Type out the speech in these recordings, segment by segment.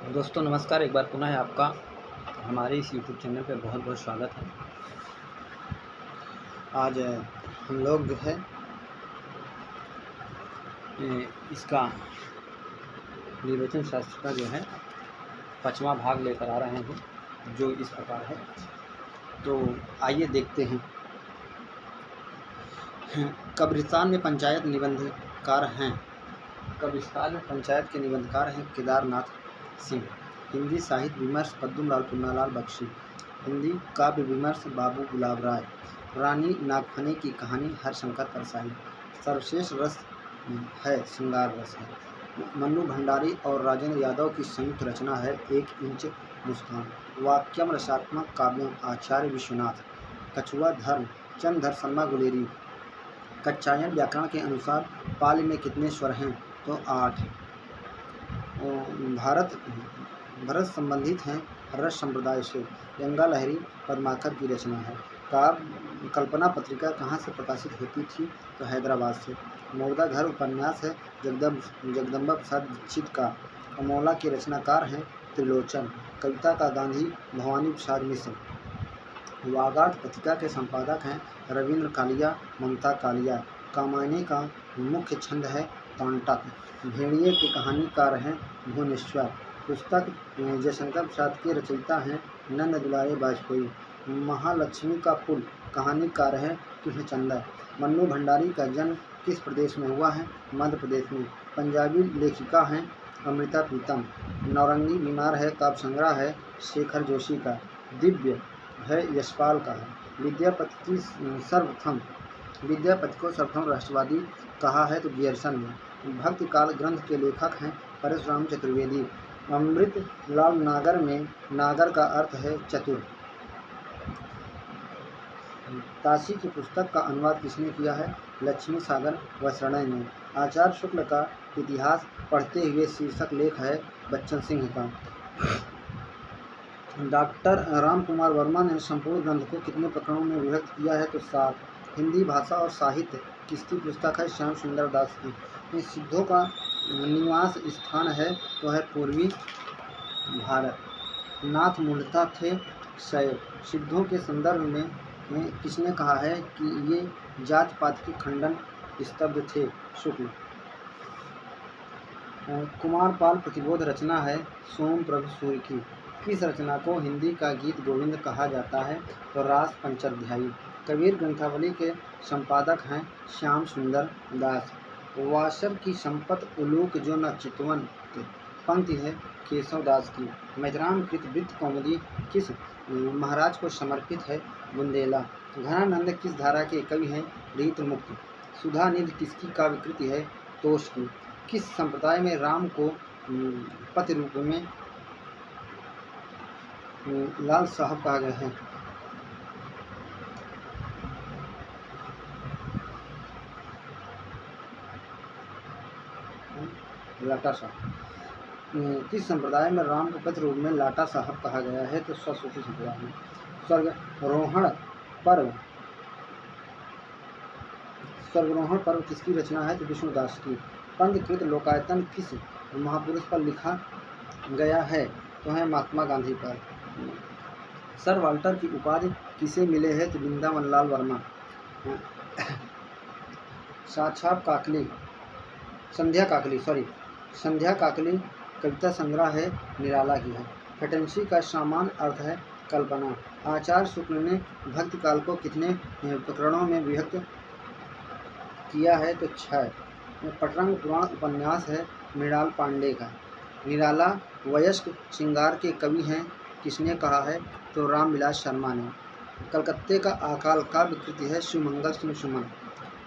दोस्तों नमस्कार। एक बार पुनः आपका हमारे इस यूट्यूब चैनल पे बहुत बहुत स्वागत है। आज हम लोग जो है इसका निर्वचन शास्त्र का जो है 5वां भाग लेकर आ रहे हैं, जो इस प्रकार है। तो आइए देखते हैं। कब्रिस्तान में पंचायत निबंधकार हैं। कब्रिस्तान में पंचायत के निबंधकार हैं केदारनाथ सिंह। हिंदी साहित्य विमर्श पद्मलाल पुन्नालाल बख्शी। हिंदी काव्य विमर्श बाबू गुलाब राय। रानी नागफनी की कहानी हरशंकर परसाई। सर्वश्रेष्ठ रस है श्रृंगार रस है। मन्नू भंडारी और राजेंद्र यादव की संयुक्त रचना है 1 इंच मुस्कान। वाक्यम रसात्मक काव्यम आचार्य विश्वनाथ। कछुआ धर्म चंद्रधर शर्मा गुलेरी। कच्चायन व्याकरण के अनुसार पाली में कितने स्वर हैं? तो 8। भरत संबंधित हैं रस संप्रदाय से। गंगा लहरी पद्माकर की रचना है। कल्पना पत्रिका कहाँ से प्रकाशित होती थी? तो हैदराबाद से। मोगदा घर उपन्यास है जगदम्बा प्रसाद दीक्षित का। अमोला के रचनाकार हैं त्रिलोचन। कविता का गांधी भवानी प्रसाद मिश्र। वागाट पत्रिका के संपादक हैं रविंद्र कालिया ममता कालिया। कामायनी का मुख्य छंद है तांटक। भेड़िए के कहानीकार हैं भुवनेश्वर। पुस्तक जयशंकर प्रसाद के रचयिता हैं नंद दुलारे वाजपेयी। महालक्ष्मी का पुल कहानीकार है कृष्णचंद्र। मन्नू भंडारी का जन्म किस प्रदेश में हुआ है? मध्य प्रदेश में। पंजाबी लेखिका हैं अमृता प्रीतम। नौरंगी बीमार है काव्य संग्रह है शेखर जोशी का। दिव्य है यशपाल का है। विद्यापति को सर्वप्रथम राष्ट्रवादी कहा है तो गियर्सन ने। भक्ति काल ग्रंथ के लेखक हैं परशुराम चतुर्वेदी। अमृत लाल नागर में नागर का अर्थ है चतुर। ताशी की पुस्तक का अनुवाद किसने किया है? लक्ष्मी सागर वसरणय ने। आचार्य शुक्ल का इतिहास पढ़ते हुए शीर्षक लेख है बच्चन सिंह का। डॉक्टर राम कुमार वर्मा ने संपूर्ण ग्रंथ को कितने प्रकरणों में विभक्त किया है? तो 7। हिंदी भाषा और साहित्य किसकी पुस्तक है? श्याम सुंदर दास की। सिद्धों का निवास स्थान है तो है पूर्वी भारत। नाथ मूलतः थे शैव। सिद्धों के संदर्भ में किसने कहा है कि ये जात पात के खंडन स्तब्ध थे? शुक्ल। कुमारपाल प्रतिबोध रचना है सोम प्रभु सूर्य की। किस रचना को हिंदी का गीत गोविंद कहा जाता है? तो रास पंचाध्यायी। कबीर ग्रंथावली के संपादक हैं श्याम सुंदर दास। वासर की संपत उलूक जो न चितवन पंक्ति है केशव दास की। मेजराम कृत वृत्त कौमुदी किस महाराज को समर्पित है? बुंदेला। घनानंद किस धारा के कवि हैं? रीत मुक्त। सुधा निधि किसकी काव्यकृति है? तोष की। किस संप्रदाय में राम को पति रूप में लाल साहब कहा गया है? लाटा साहब। किस संप्रदाय में राम को पति रूप में लाटा साहब कहा गया है? तो सरस्वती संप्रदाय में। स्वर्गरोहण पर्व किसकी रचना है? तो विष्णुदास की। पंथकृत लोकायतन किस महापुरुष पर लिखा गया है? तो है महात्मा गांधी पर। सर वाल्टर की उपाधि किसे मिले है? तो वृंदावन लाल वर्मा। संध्या काकली कविता संग्रह है निराला की है। फटेंसी का सामान्य अर्थ है कल्पना। आचार्य शुक्ल ने भक्ति काल को कितने प्रकरणों में विभक्त किया है? तो 6। पटरंग पुराण उपन्यास है मृणाल पांडे का। निराला वयस्क श्रृंगार के कवि हैं किसने कहा है? तो रामविलास शर्मा ने। कलकत्ते का अकाल काव्य कृति है शिवमंगल सिंह सुमन।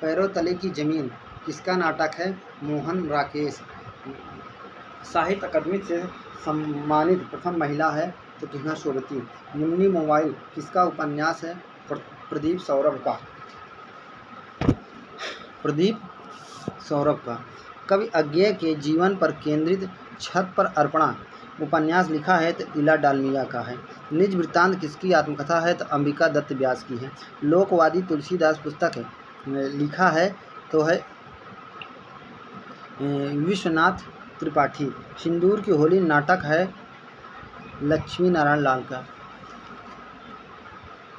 पैरों तले की जमीन किसका नाटक है? मोहन राकेश। साहित्य अकादमी से सम्मानित प्रथम महिला है तो किन्नर सोबती। मुन्नी मोबाइल किसका उपन्यास है? प्रदीप सौरभ का। कवि अज्ञेय के जीवन पर केंद्रित छत पर अर्पणा उपन्यास लिखा है तो इला डालमिया का है। निज वृत्तांत किसकी आत्मकथा है? तो अंबिका दत्त व्यास की है। लोकवादी तुलसीदास पुस्तक है लिखा है तो है विश्वनाथ त्रिपाठी। सिंदूर की होली नाटक है लक्ष्मी नारायण लाल का।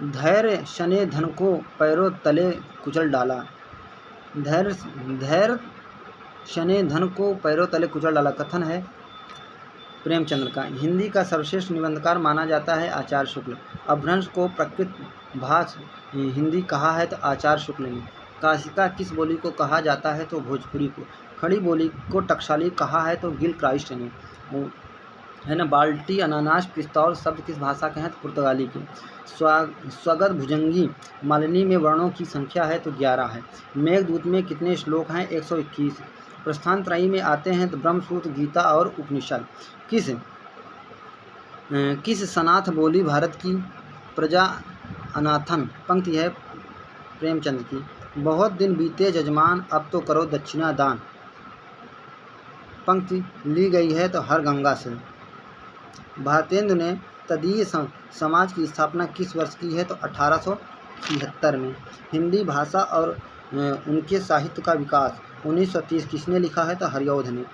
धैर्य शने धन को पैरों तले कुचल डाला। धैर्य शने धन को पैरों तले कुचल डाला कथन है प्रेमचंद्र का। हिंदी का सर्वश्रेष्ठ निबंधकार माना जाता है आचार्य शुक्ल। अपभ्रंश को प्रकृत भाष हिंदी कहा है तो आचार्य शुक्ल ने। काशिका किस बोली को कहा जाता है तो भोजपुरी को। खड़ी बोली को टकसाली कहा है तो गिल क्राइस्ट ने। है ना। बाल्टी अनानास पिस्तौल शब्द किस भाषा के हैं तो पुर्तगाली के। स्वगत भुजंगी मालिनी में वर्णों की संख्या है तो 11 है। मेघदूत में कितने श्लोक हैं 121। प्रस्थान त्रयी में आते हैं तो ब्रह्मसूत्र गीता और उपनिषद। किस सनाथ बोली भारत की प्रजा अनाथन पंक्ति है प्रेमचंद की। बहुत दिन बीते जजमान अब तो करो दक्षिणा दान पंक्ति ली गई है तो हर गंगा से। भारतेंदु ने तदीय समाज की स्थापना किस वर्ष की है तो 1873 में। हिंदी भाषा और उनके साहित्य का विकास 1930 किसने लिखा है तो हरिऔध ने।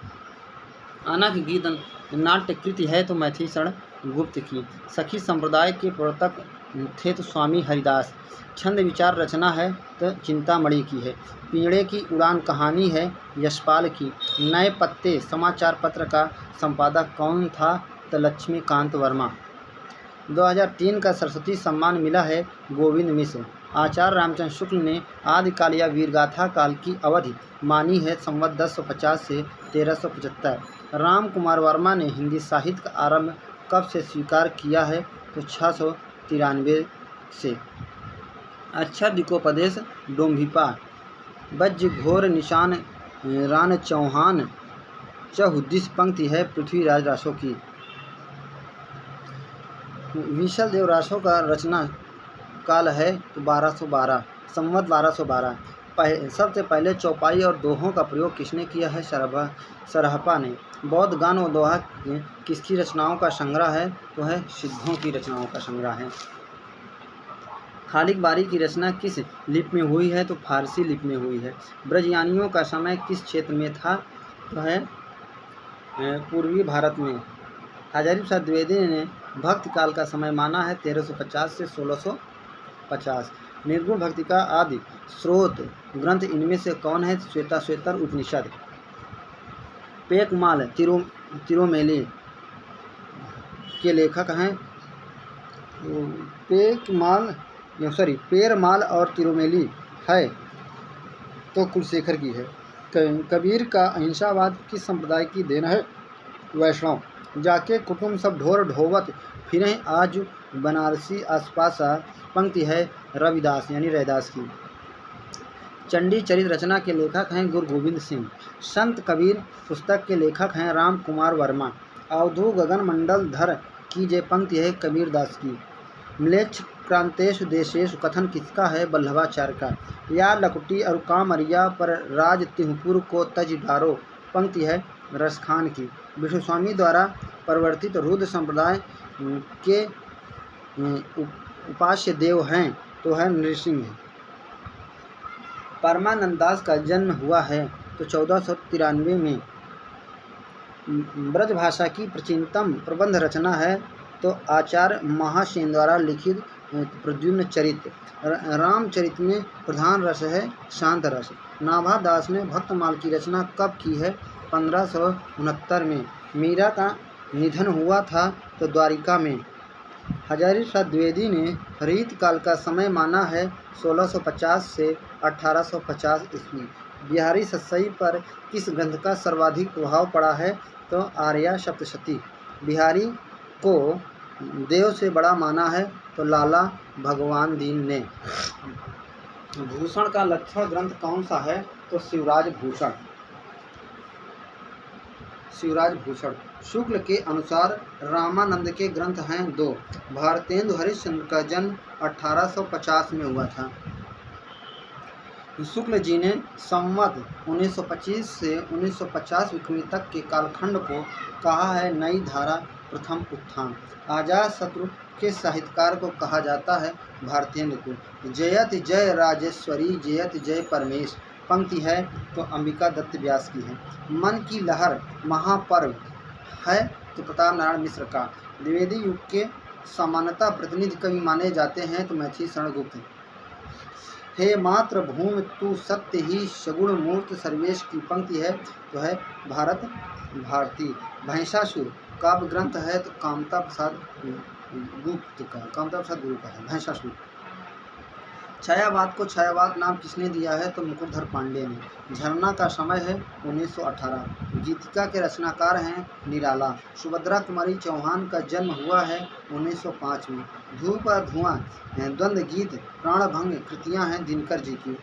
आना की गीत नाट्य कृति है तो मैथिलीशरण गुप्त की। सखी संप्रदाय के प्रवर्तक थे तो स्वामी हरिदास। छंद विचार रचना है तो चिंतामणि की है। पीड़े की उड़ान कहानी है यशपाल की। नए पत्ते समाचार पत्र का संपादक कौन था तो लक्ष्मीकांत वर्मा। 2003 का सरस्वती सम्मान मिला है गोविंद मिश्र। आचार्य रामचंद्र शुक्ल ने आदिकाल या वीरगाथा काल की अवधि मानी है संवत 1050 से 1375। राम कुमार वर्मा ने हिंदी साहित्य का आरंभ कब से स्वीकार किया है तो 693 से। अच्छा दिकोपदेश डोम्भिपा बज्र घोर निशान रान चौहान चहुदिस पंक्ति है पृथ्वीराज रासो की। विशल देव रासो का रचना काल है तो 1212 संवत 1212। सबसे पहले चौपाई और दोहों का प्रयोग किसने किया है सरहपा ने। बौद्ध गान और दोहा किसकी रचनाओं का संग्रह है तो है सिद्धों की रचनाओं का संग्रह है। खालिक बारी की रचना किस लिपि में हुई है तो फारसी लिपि में हुई है। ब्रजयानियों का समय किस क्षेत्र में था तो है पूर्वी भारत में। हजारी प्रसाद द्विवेदी ने भक्ति काल का समय माना है 1350 से 1650। निर्गुण भक्ति का आदि स्रोत ग्रंथ इनमें से कौन है श्वेताश्वेतर उपनिषद। पेकमाल तिरुमेली के लेखक हैं पेरमाल और तिरुमेली है तो कुलशेखर की है। कबीर का अहिंसावाद किस संप्रदाय की देन है वैष्णव। जाके कुटुंब सब ढोर ढोवत फिरें आज बनारसी आसपास पंक्ति है रविदास यानी रैदास की। चंडी चरित रचना के लेखक हैं गुरु गोविंद सिंह। संत कबीर पुस्तक के लेखक हैं राम कुमार वर्मा। अवधू गगन मंडल धर की जय पंक्ति है कबीर दास की। म्लेच्छ क्रांतेशु देशेशु कथन किसका है बल्लभाचार्य का। या लकुटी और कामरिया पर राज तिहुपुर को तज डारो पंक्ति है रसखान की। विष्णु स्वामी द्वारा परिवर्तित रुद्र संप्रदाय के उपास्य देव हैं तो है नृसिंह। परमानंदास का जन्म हुआ है तो 1493 में। ब्रजभाषा की प्राचीनतम प्रबंध रचना है तो आचार्य महासेन द्वारा लिखित प्रद्युम्न चरित। रामचरित में प्रधान रस है शांत रस। नाभा दास ने भक्तमाल की रचना कब की है 1569 में। मीरा का निधन हुआ था तो द्वारिका में। हजारी प्रसाद द्विवेदी ने रीत काल का समय माना है 1650 से 1850 ईस्वी। बिहारी सत्सई पर किस ग्रंथ का सर्वाधिक प्रभाव पड़ा है तो आर्या सप्तशती। बिहारी को देव से बड़ा माना है तो लाला भगवान दीन ने। भूषण का लक्षण ग्रंथ कौन सा है तो शिवराज भूषण। शुक्ल के अनुसार रामानंद के ग्रंथ हैं 2। भारतेंदु हरिश्चंद्र का जन्म 1850 में हुआ था। शुक्ल जी ने संवत 1925 से 1950 ईस्वी तक के कालखंड को कहा है नई धारा प्रथम उत्थान। आजाद शत्रु के साहित्यकार को कहा जाता है भारतेंदु को। जयत जय राजेश्वरी जयत जय परमेश पंक्ति है तो अंबिका दत्त व्यास की है। मन की लहर महापर्व है तो प्रताप नारायण मिश्र का। द्विवेदी युग के सामान्यतः प्रतिनिधि कवि माने जाते हैं तो मैथिली शरण गुप्त। हे मात्र भूमि तू सत्य ही सगुण मूर्त सर्वेश की पंक्ति है तो है भारत भारती। भैंसासुर काव्य ग्रंथ है तो कामता प्रसाद गुरु का है भैंसासुर। छायावाद को छायावाद नाम किसने दिया है तो मुकुटधर पांडे ने। झरना का समय है 1918। गीतिका के रचनाकार हैं निराला। सुभद्रा कुमारी चौहान का जन्म हुआ है 1905 में। धूप और धुआं द्वंद्व गीत प्राणभंग कृतियां हैं दिनकर जी की।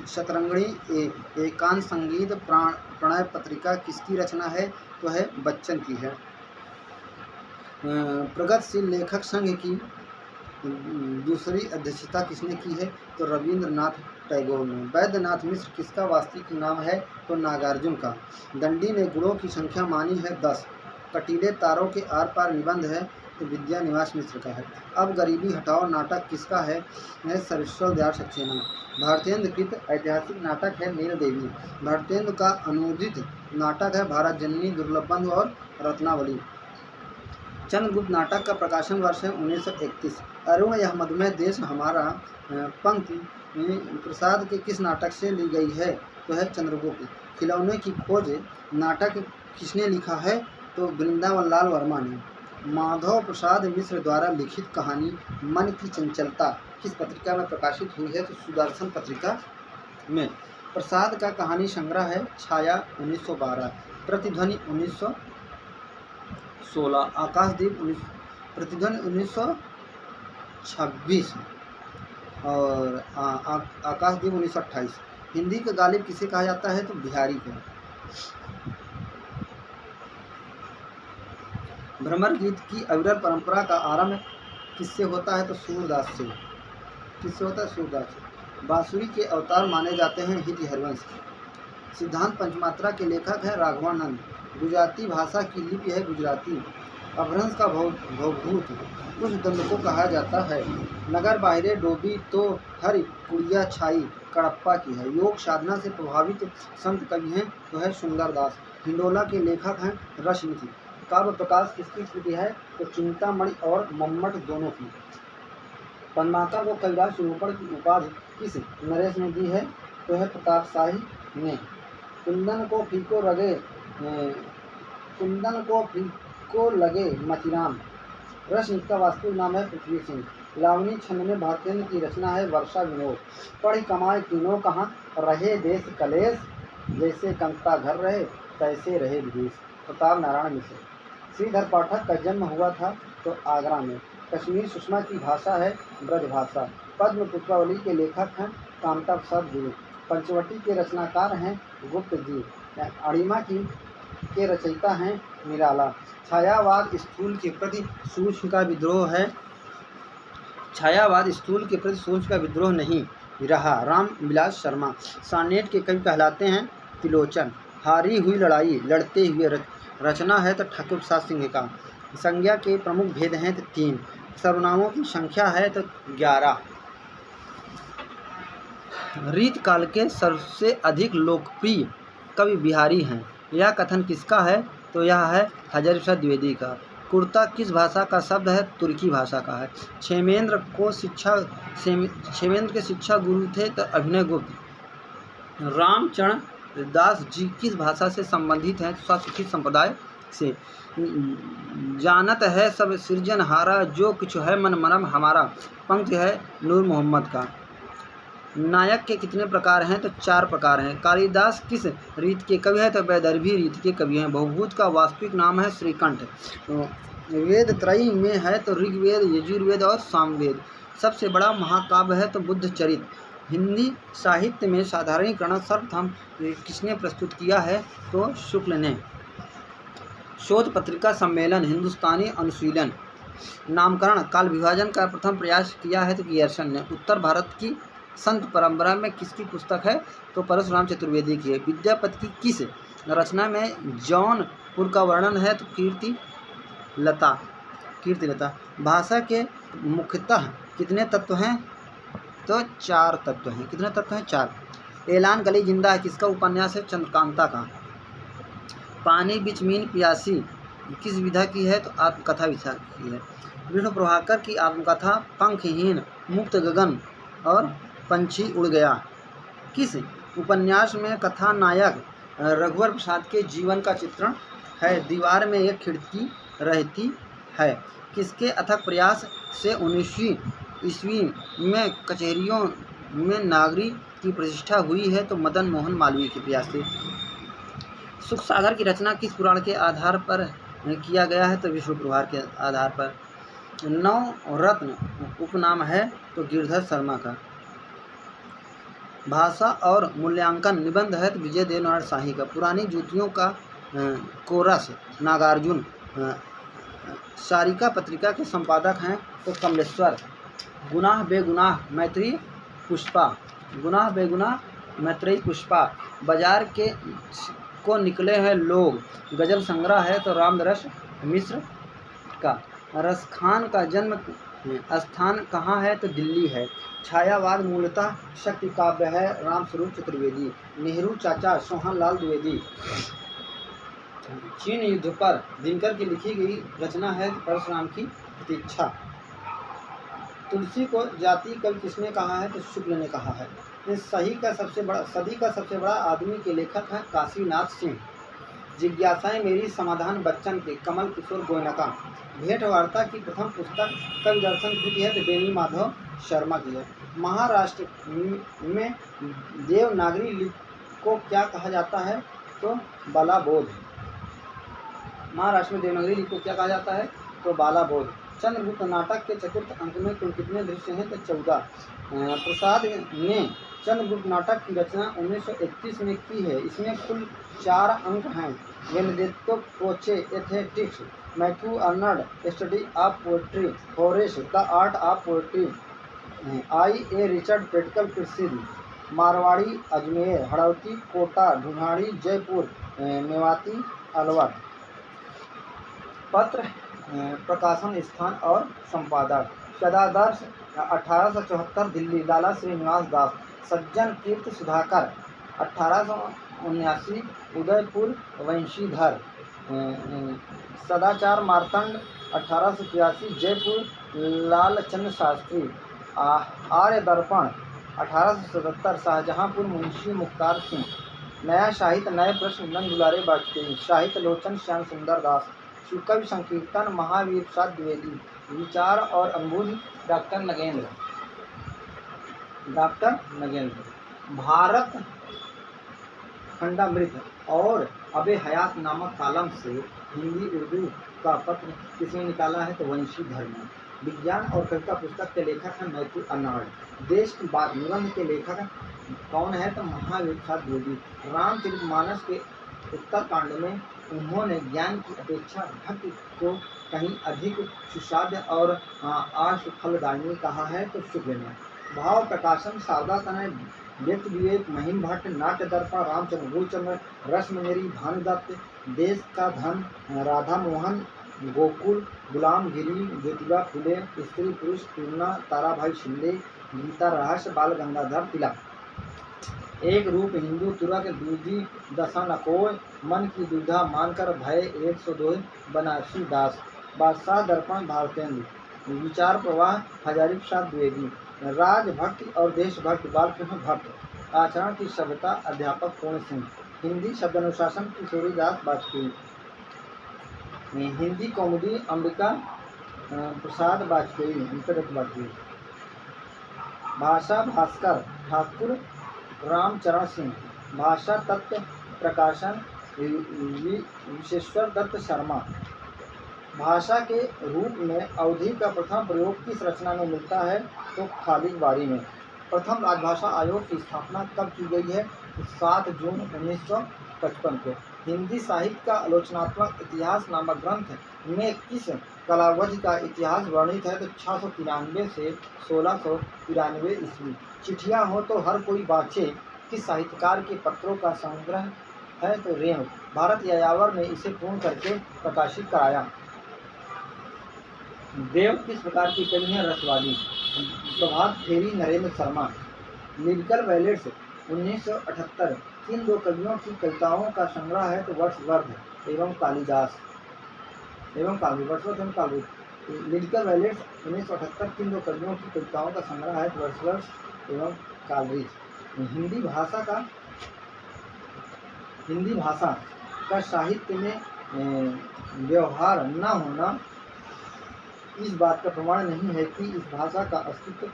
शतरंगिणी एकांत संगीत प्रणय पत्रिका किसकी रचना है तो है बच्चन की है। प्रगतिशील लेखक संघ की दूसरी अध्यक्षता किसने की है तो रविंद्रनाथ टैगोर ने। वैद्यनाथ मिश्र किसका वास्तविक नाम है तो नागार्जुन का। दंडी ने गुणों की संख्या मानी है 10। कटीले तारों के आर पार निबंध है तो विद्यानिवास मिश्र का है। अब गरीबी हटाओ नाटक किसका है सर्वेश्वर दयाल सक्सेना। भारतेंद्र कृत ऐतिहासिक नाटक है नील देवी। भारतेंद्र का अनुदित नाटक है भारत जननी दुर्लभ बंधु और रत्नावली। चंद्रगुप्त नाटक का प्रकाशन वर्ष है 1931। अरुण यह मधुमेह देश हमारा पंक्ति प्रसाद के किस नाटक से ली गई है तो है चंद्रगुप्त। खिलौने की खोज नाटक किसने लिखा है तो वृंदावन लाल वर्मा ने। माधव प्रसाद मिश्र द्वारा लिखित कहानी मन की चंचलता किस पत्रिका में प्रकाशित हुई है तो सुदर्शन पत्रिका में। प्रसाद का कहानी संग्रह है छाया 1912। प्रतिध्वनि 1916। आकाशदीप प्रतिध्वनि 1926 और आकाशदीप 1928। हिंदी का गालिब किसे कहा जाता है तो बिहारी को। भ्रमर गीत की अविरल परंपरा का आरंभ किससे होता है तो सूरदास से। किससे होता है सूरदास से। बांसुरी के अवतार माने जाते हैं हित हरिवंश। सिद्धांत पंचमात्रा के लेखक हैं राघवानंद। गुजराती भाषा की लिपि है गुजराती। अपभ्रंश का भवभूत उस दंड को कहा जाता है। नगर बाहरे डोबी तो हरि कुड़िया छाई कड़प्पा की है। योग साधना से प्रभावित संत कवि हैं तो है सुंदरदास। हिंडोला के लेखक हैं रश्मिति। काव्य प्रकाश किसकी कृति है तो चिंतामणि और मम्मट दोनों की। पद्माकर को कविराज स्वरूपण की उपाधि किस नरेश ने दी है तो है प्रताप शाही ने। कुंदन को फीको लगे मथिराम। रश्मि का वास्तविक नाम है पृथ्वी सिंह। लावणी छंद में भारतेंद्र की रचना है वर्षा विनोद। पढ़ी कमाए तीनों कहाँ रहे देश कलेश। जैसे कंकता घर रहे तैसे रहे विदेश। प्रताप नारायण मिश्र। श्रीधर पाठक का जन्म हुआ था तो आगरा में। कश्मीर सुषमा की भाषा है ब्रजभाषा। पद्म पुष्पावली के लेखक हैं कामता प्रसाद गुरु। पंचवटी के रचनाकार हैं गुप्त जी। अड़िमा के रचयिता हैं निराला। छायावाद स्थूल के प्रति सूक्ष्म का विद्रोह है। छायावाद स्थूल के प्रति सूक्ष्म का विद्रोह नहीं रहा। राम विलास शर्मा। सानेट के कवि कहलाते हैं त्रिलोचन। हारी हुई लड़ाई लड़ते हुए रचना है तो ठाकुर प्रसाद सिंह का। संज्ञा के प्रमुख भेद हैं तो 3। सर्वनामों की संख्या है तो 11। रीत काल के सबसे अधिक लोकप्रिय कवि बिहारी हैं। यह कथन किसका है तो यह है हज़ारी प्रसाद द्विवेदी का। कुर्ता किस भाषा का शब्द है तुर्की भाषा का है। क्षेमेंद्र के शिक्षा गुरु थे तो अभिनय गुप्त। रामचरण दास जी किस भाषा से संबंधित हैं संस्कृत संप्रदाय से। जानत है सब सृजनहारा जो कुछ है मन मरम हमारा। पंक्ति है नूर मोहम्मद का। नायक के कितने प्रकार हैं तो 4 प्रकार हैं। कालिदास किस रीत के कवि हैं तो वैदर्भी रीत के कवि हैं। बहुभूत का वास्तविक नाम है श्रीकंठ। वेद त्रयी में है तो ऋग्वेद यजुर्वेद और सामवेद। सबसे बड़ा महाकाव्य है तो बुद्ध चरित। हिंदी साहित्य में साधारणीकरण सर्वप्रथम किसने प्रस्तुत किया है तो शुक्ल ने। शोध पत्रिका सम्मेलन हिंदुस्तानी अनुशीलन। नामकरण काल विभाजन का प्रथम प्रयास किया है तो गियर्सन ने। उत्तर भारत की संत परंपरा में किसकी पुस्तक है तो परशुराम चतुर्वेदी की है। विद्यापति की किस रचना में जौनपुर का वर्णन है तो कीर्ति लता। भाषा के मुख्यतः कितने तत्व हैं तो 4 तत्व हैं। कितने तत्व हैं 4। ऐलान गली जिंदा है किसका उपन्यास है चंद्रकांता का। पानी बिच मीन प्यासी किस विधा की है? तो आत्मकथा विधा की है। विष्णु प्रभाकर की आत्मकथा पंखहीन, मुक्त गगन और पंछी उड़ गया किस उपन्यास में कथानायक रघुवर प्रसाद के जीवन का चित्रण है? दीवार में एक खिड़की रहती है किसके अथक प्रयास से 19वीं ईस्वी में कचहरियों में नागरिक की प्रतिष्ठा हुई है? तो मदन मोहन मालवीय के प्रयास से। सुख सागर की रचना किस पुराण के आधार पर किया गया है? तो विष्णु प्रभार के आधार पर। नवरत्न उपनाम है? तो गिरधर शर्मा का। भाषा और मूल्यांकन निबंध है? तो विजय देवनारायण शाही का। पुरानी जूतियों का कोरस नागार्जुन। सारिका पत्रिका के संपादक हैं? तो कमलेश्वर। गुनाह बेगुनाह मैत्रेयी पुष्पा। गुनाह बेगुनाह मैत्रेयी पुष्पा। बाजार के को निकले हैं लोग गजल संग्रह है? तो रामरस मिश्र का। रसखान का जन्म स्थान कहाँ है? तो दिल्ली है। छायावाद मूलतः शक्ति काव्य है? रामस्वरूप चतुर्वेदी। नेहरू चाचा सोहनलाल द्विवेदी। चीन युद्ध पर दिनकर की लिखी गई रचना है? तो परशुराम की प्रतीक्षा। तुलसी को जाति कवि किसने कहा है? तो शुक्ल ने कहा है। सदी का सबसे बड़ा आदमी के लेखक हैं काशीनाथ सिंह। जिज्ञासाएं मेरी समाधान बच्चन के। कमल किशोर गोयनका। भेंट वार्ता की प्रथम पुस्तक कवि दर्शन कृति है? तो बेनी माधव शर्मा की है। महाराष्ट्र में देवनागरी लिपि को क्या कहा जाता है? तो बालाबोध। महाराष्ट्र में देवनागरी लिपि को क्या कहा जाता है? तो बालाबोध। चंद्रगुप्त नाटक के चतुर्थ अंक में कुल कितने दृश्य हैं? तो 14। प्रसाद ने चंद्रगुप्त नाटक की रचना 1931 में की है। इसमें कुल 4 अंक हैं। Benedetto Croce aesthetics, Matthew Arnold study of poetry, Horace the art of poetry, I A Richard practical प्रसिद्ध, मारवाड़ी अजमेर, हड़ौती कोटा, ढूंढाड़ी जयपुर, मेवाती अलवर। पत्र प्रकाशन स्थान और संपादक सदादर्श 1874 दिल्ली लाला श्रीनिवास दास। सज्जन कीर्ति सुधाकर 1879 उदयपुर वंशीधर। सदाचार मार्तंड 1883 जयपुर लालचंद शास्त्री। आर्य दर्पण 1877 शाहजहांपुर मुंशी मुख्तार सिंह। नया साहित्य नए प्रश्न नंद दुलारे वाजपेयी। साहित्य लोचन श्याम सुंदर दास। सुकवि संकीर्तन महावीर प्रसाद द्विवेदी। विचार और अम्बुज डॉक्टर नगेंद्र। भारत खंडामृत और अबे हयात नामक कालम से हिंदी उर्दू का पत्र किसने निकाला है? तो वंशीधर ने। विज्ञान और कविता पुस्तक के लेखक हैं मैथ्यू अर्नल्ड। देश की बात निबंध के लेखक कौन है? तो महावीर प्रसाद द्विवेदी। रामचरितमानस के उत्तरकांड में उन्होंने ज्ञान की अपेक्षा भक्ति को कहीं अधिक सुसाध्य और आशुफलदायिनी कहा है? तो शुक्ल ने। भाव प्रकाशन शारदा तनय, व्यक्ति विवेक, महिम भट्ट, नाट्य दर्पण, रामचंद्र मूलचंद्र, रश्मि मेरी, भानुदत्त, देश का धन, राधा मोहन, गोकुल, गुलाम गिरी, ज्योतिबा फुले, स्त्री पुरुष, पूर्णा, ताराभाई शिंदे, गीता रहस्य, बाल गंगाधर तिलक। एक रूप हिंदू तुरक, दूजी दशा नकोय, मन की दुविधा मानकर भय 102 बनारसी दास। बादशाह दर्पण भारतेंद्र। विचार प्रवाह हजारी प्रसाद द्विवेदी। राजभक्ति और देशभक्ति बालकृष्ण भट्ट। आचरण की सभ्यता अध्यापक पूर्ण सिंह। हिंदी शब्दानुशासन किशोरीदास वाजपेयी। हिंदी कौमुदी अंबिका प्रसाद वाजपेयी। भाषा भास्कर ठाकुर रामचरण सिंह। भाषा तत्व प्रकाशन विशेश्वर दत्त शर्मा। भाषा के रूप में अवधि का प्रथम प्रयोग किस रचना में मिलता है? तो खालिद बारी में। प्रथम राजभाषा आयोग की स्थापना कब की गई है? 7 जून 1955 को। हिंदी साहित्य का आलोचनात्मक इतिहास नामक ग्रंथ में किस कलावधि का इतिहास वर्णित है? तो 693 से 1693 ईस्वी। चिट्ठियाँ हो तो हर कोई बाँचे किस साहित्यकार के पत्रों का संग्रह है? तो रेणु। भारत यायावर ने इसे पूर्ण करके प्रकाशित कराया। देव किस प्रकार की कवि है? रसवादी। प्रभात फेरी नरेंद्र शर्मा। लिरिकल बैलेट्स 1978 किन 2 कवियों की कविताओं का संग्रह है? तो वर्षवर्ध एवं कालिदास। एवं कालवी, वर्ड्सवर्थ एवं कालवी। लिरिकल वैलेट्स 1978 की 2 कवियों की कविताओं का संग्रह है, वर्ड्सवर्थ एवं कालवी। हिंदी भाषा का साहित्य में व्यवहार न होना इस बात का प्रमाण नहीं है कि इस भाषा का अस्तित्व